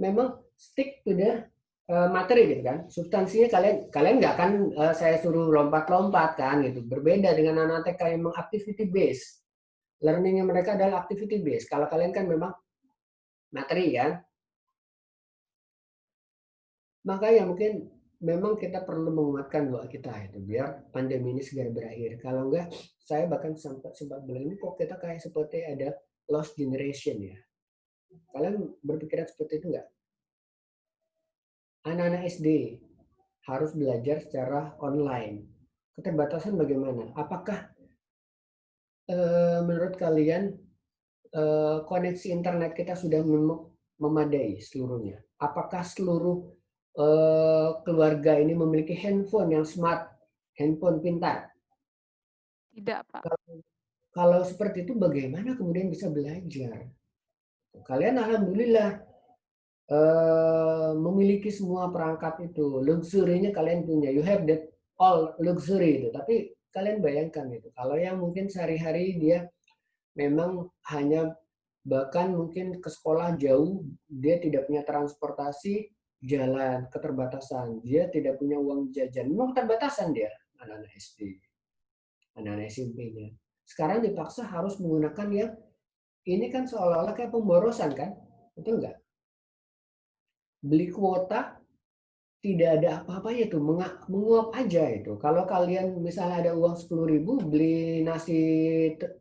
memang stick to the materi gitu kan, substansinya kalian nggak akan saya suruh lompat-lompat kan gitu. Berbeda dengan anak TK yang memang activity based, learningnya mereka adalah activity based. Kalau kalian kan memang materi kan, makanya mungkin memang kita perlu menguatkan doa kita itu biar pandemi ini segera berakhir. Kalau enggak, saya bahkan sempat bilang ini kok kita kayak seperti ada lost generation ya. Kalian berpikiran seperti itu enggak? Anak-anak SD harus belajar secara online. Keterbatasan bagaimana? Apakah menurut kalian koneksi internet kita sudah memadai seluruhnya? Apakah seluruh keluarga ini memiliki handphone yang smart, handphone pintar? Tidak, Pak. Kalau seperti itu bagaimana kemudian bisa belajar? Kalian alhamdulillah memiliki semua perangkat itu, luxury-nya kalian punya, you have that all luxury itu. Tapi kalian bayangkan itu, kalau yang mungkin sehari-hari dia memang hanya bahkan mungkin ke sekolah jauh, dia tidak punya transportasi, jalan, keterbatasan, dia tidak punya uang jajan, memang keterbatasan dia, anak-anak SD, anak-anak SMP-nya. Sekarang dipaksa harus menggunakan yang ini kan seolah-olah kayak pemborosan kan, betul nggak? Beli kuota tidak ada apa-apanya tuh, menguap aja itu. Kalau kalian misalnya ada uang 10.000 beli nasi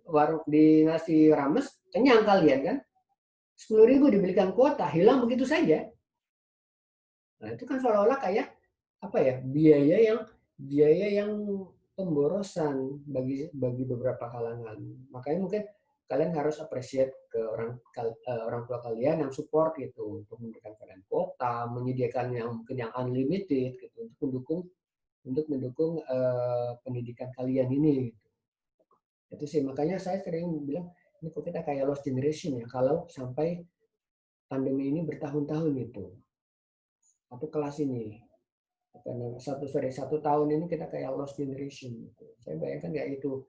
warung di nasi rames, kenyang kalian kan? 10.000 dibelikan kuota, hilang begitu saja. Nah, itu kan seolah-olah kayak apa ya? Biaya yang pemborosan bagi beberapa kalangan. Makanya mungkin kalian harus appreciate ke orang tua kalian yang support gitu untuk memberikan kalian kuota, menyediakan yang mungkin yang unlimited gitu untuk mendukung pendidikan kalian ini. Gitu. Itu sih makanya saya sering bilang ini kok kita kayak lost generation ya kalau sampai pandemi ini bertahun-tahun itu. Satu kelas ini satu tahun ini kita kayak lost generation. Gitu. Saya bayangkan kayak itu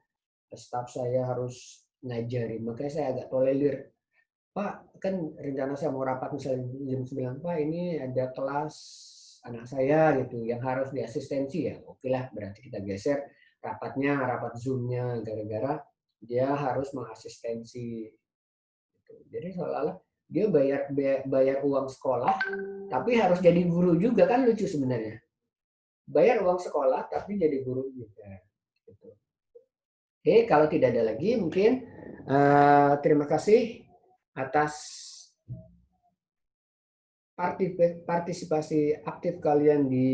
staff saya harus ngajarin, makanya saya agak tolerir. Pak, kan rencana saya mau rapat misalnya jam 9, Pak ini ada kelas anak saya gitu yang harus diasistensi ya. Oke lah, berarti kita geser rapat Zoom-nya gara-gara dia harus mengasistensi. Gitu. Jadi seolah-olah dia bayar uang sekolah, tapi harus jadi guru juga kan lucu sebenarnya. Bayar uang sekolah tapi jadi guru juga. Gitu. Oke, kalau tidak ada lagi mungkin terima kasih atas partisipasi aktif kalian di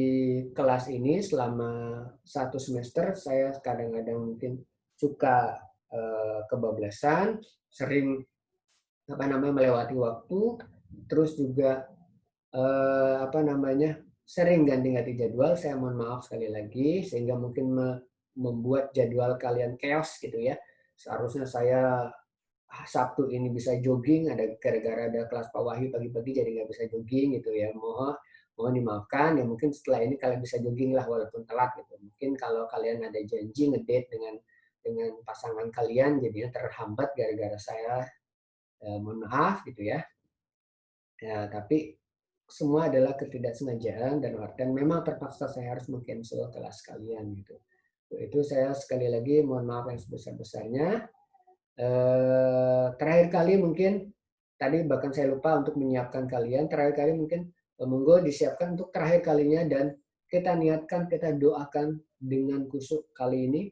kelas ini selama 1 semester. Saya kadang-kadang mungkin suka kebablasan, sering melewati waktu, terus juga sering ganti-ganti jadwal. Saya mohon maaf sekali lagi sehingga mungkin membuat jadwal kalian chaos gitu ya. Seharusnya saya Sabtu ini bisa jogging, ada gara-gara ada kelas Pak Wahyu pagi-pagi jadi nggak bisa jogging gitu ya. Mohon dimaafkan ya, mungkin setelah ini kalian bisa jogging lah walaupun telat gitu. Mungkin kalau kalian ada janji ngedate dengan pasangan kalian jadinya terhambat gara-gara saya, mohon maaf gitu ya. Ya, tapi semua adalah ketidaksengajaan dan memang terpaksa saya harus meng-cancel kelas kalian gitu. Itu saya sekali lagi mohon maaf yang sebesar-besarnya. Terakhir kali mungkin tadi bahkan saya lupa untuk menyiapkan kalian. Terakhir kali mungkin monggo disiapkan untuk terakhir kalinya dan kita niatkan, kita doakan dengan kusuk kali ini.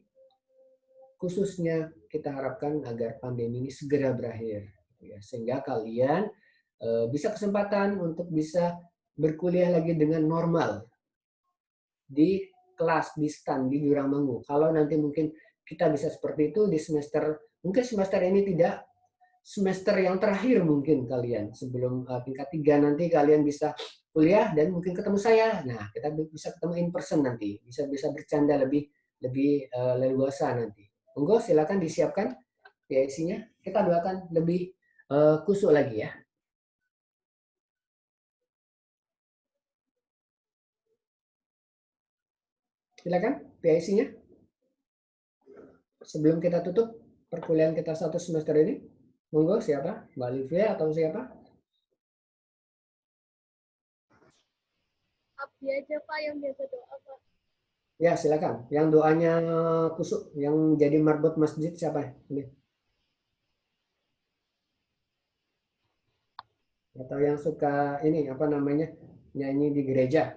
Khususnya kita harapkan agar pandemi ini segera berakhir, sehingga kalian bisa kesempatan untuk bisa berkuliah lagi dengan normal di kelas, di STAN, di Jurang Mangu. Kalau nanti mungkin kita bisa seperti itu di semester, mungkin semester ini tidak, semester yang terakhir mungkin kalian sebelum tingkat 3 nanti kalian bisa kuliah dan mungkin ketemu saya. Nah, kita bisa ketemu in person nanti, bisa bercanda lebih leluasa nanti. Monggo silakan disiapkan PIC-nya. Kita doakan lebih kusuk lagi ya. Silakan PIC-nya. Sebelum kita tutup perkuliahan kita 1 semester ini, monggo siapa? Mbak Livia atau siapa? Abdi aja Pak yang biasa doa Pak. Ya, silakan. Yang doanya kusuk, yang jadi marbot masjid siapa? Ini. Atau yang suka ini apa namanya? Nyanyi di gereja.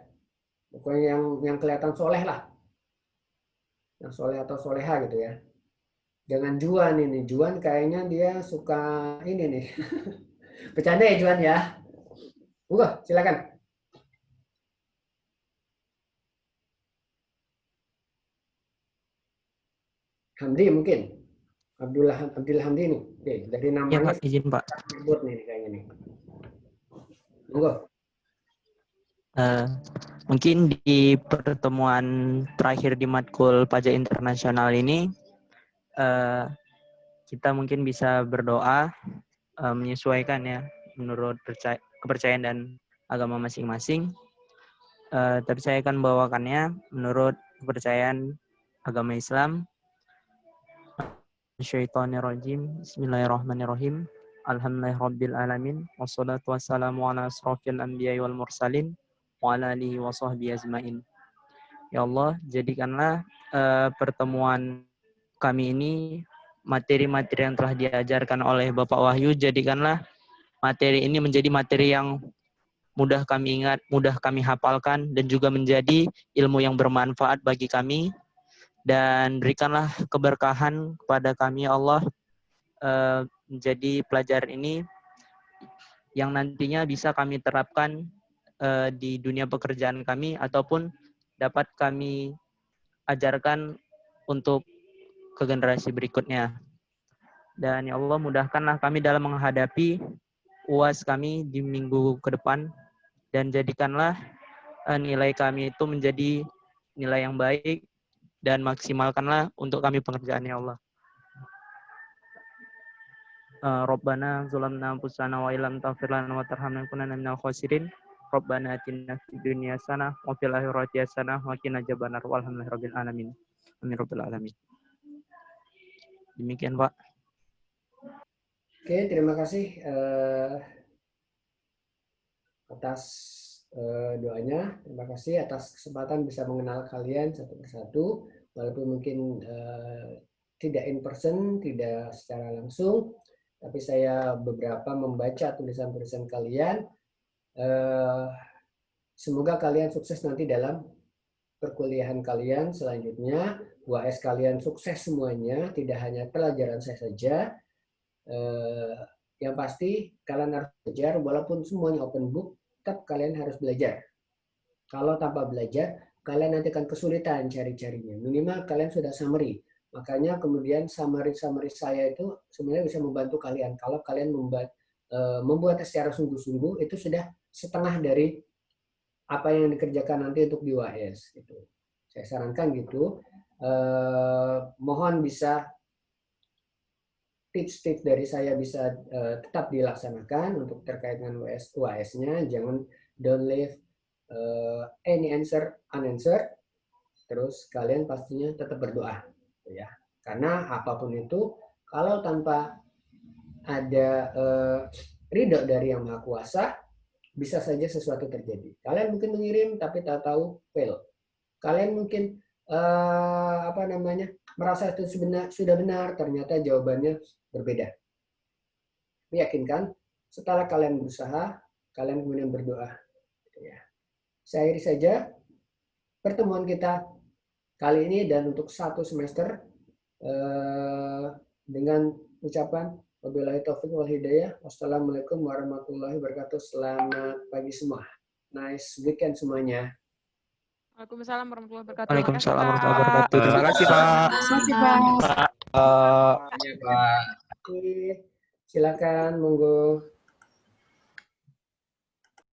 Pokoknya yang kelihatan soleh lah. Yang soleh atau soleha gitu ya. Jangan Juan ini. Juan kayaknya dia suka ini nih. Bercanda ya Juan ya. Silakan. Hamdi mungkin. Abdul Hamdi nih. Oke, dari namanya. Ya Pak, izin Pak. Sebut nih kayaknya nih. Monggo. Mungkin di pertemuan terakhir di matkul pajak internasional ini, kita mungkin bisa berdoa menyesuaikan ya menurut kepercayaan dan agama masing-masing. Tapi saya akan bawakannya menurut kepercayaan agama Islam. Syaitonirrajim. Bismillahirrahmanirrahim. Alhamdulillahirabbil alamin. Wassalatu wassalamu ala asrofil anbiya'i wal mursalin wa ala alihi wa sahbihi ajmain. Ya Allah, jadikanlah pertemuan kami ini materi-materi yang telah diajarkan oleh Bapak Wahyu, jadikanlah materi ini menjadi materi yang mudah kami ingat, mudah kami hafalkan, dan juga menjadi ilmu yang bermanfaat bagi kami. Dan berikanlah keberkahan kepada kami, ya Allah, menjadi pelajaran ini yang nantinya bisa kami terapkan di dunia pekerjaan kami, ataupun dapat kami ajarkan untuk ke generasi berikutnya. Dan ya Allah, mudahkanlah kami dalam menghadapi UAS kami di minggu ke depan, dan jadikanlah nilai kami itu menjadi nilai yang baik, dan maksimalkanlah untuk kami pekerjaan, ya Allah. Rabbana zulamna anfusana wa illam taghfir lana wa tarhamna lanakunanna minal khasirin. Rabbana atina fid dunya hasanah wa fil akhirati hasanah wa qina adzabannar. Walhamdulillahirabbil alamin. Amin rabbil alamin. Demikian, Pak. Oke, terima kasih atas doanya. Terima kasih atas kesempatan bisa mengenal kalian satu persatu, walaupun mungkin tidak in person, tidak secara langsung, tapi saya beberapa membaca tulisan-tulisan kalian. Semoga kalian sukses nanti dalam perkuliahan kalian selanjutnya. UAS kalian sukses semuanya, tidak hanya pelajaran saya saja. Yang pasti kalian harus belajar, walaupun semuanya open book, tetap kalian harus belajar. Kalau tanpa belajar, kalian nanti akan kesulitan cari-carinya. Minimal kalian sudah summary. Makanya kemudian summary saya itu sebenarnya bisa membantu kalian. Kalau kalian membuat secara sungguh-sungguh, itu sudah setengah dari apa yang dikerjakan nanti untuk di UAS. Gitu. Saya sarankan gitu. Mohon bisa tips-tips dari saya bisa tetap dilaksanakan untuk terkait dengan UAS-nya. Jangan don't leave any answer unanswered. Terus kalian pastinya tetap berdoa, ya. Karena apapun itu, kalau tanpa ada ridho dari Yang Maha Kuasa, bisa saja sesuatu terjadi. Kalian mungkin mengirim tapi tak tahu fail. Kalian mungkin merasa itu sudah benar, ternyata jawabannya berbeda. Yakinkan, setelah kalian berusaha, kalian kemudian berdoa. Saya akhiri saja pertemuan kita kali ini, dan untuk 1 semester dengan ucapan wabillahi taufiq wal hidayah. Wassalamualaikum warahmatullahi wabarakatuh. Selamat pagi semua. Nice weekend semuanya. Waalaikumsalam warahmatullahi wabarakatuh. Waalaikumsalam warahmatullahi wabarakatuh. Terima kasih, Pak. Terima kasih, Pak. Pak. Silakan, monggo.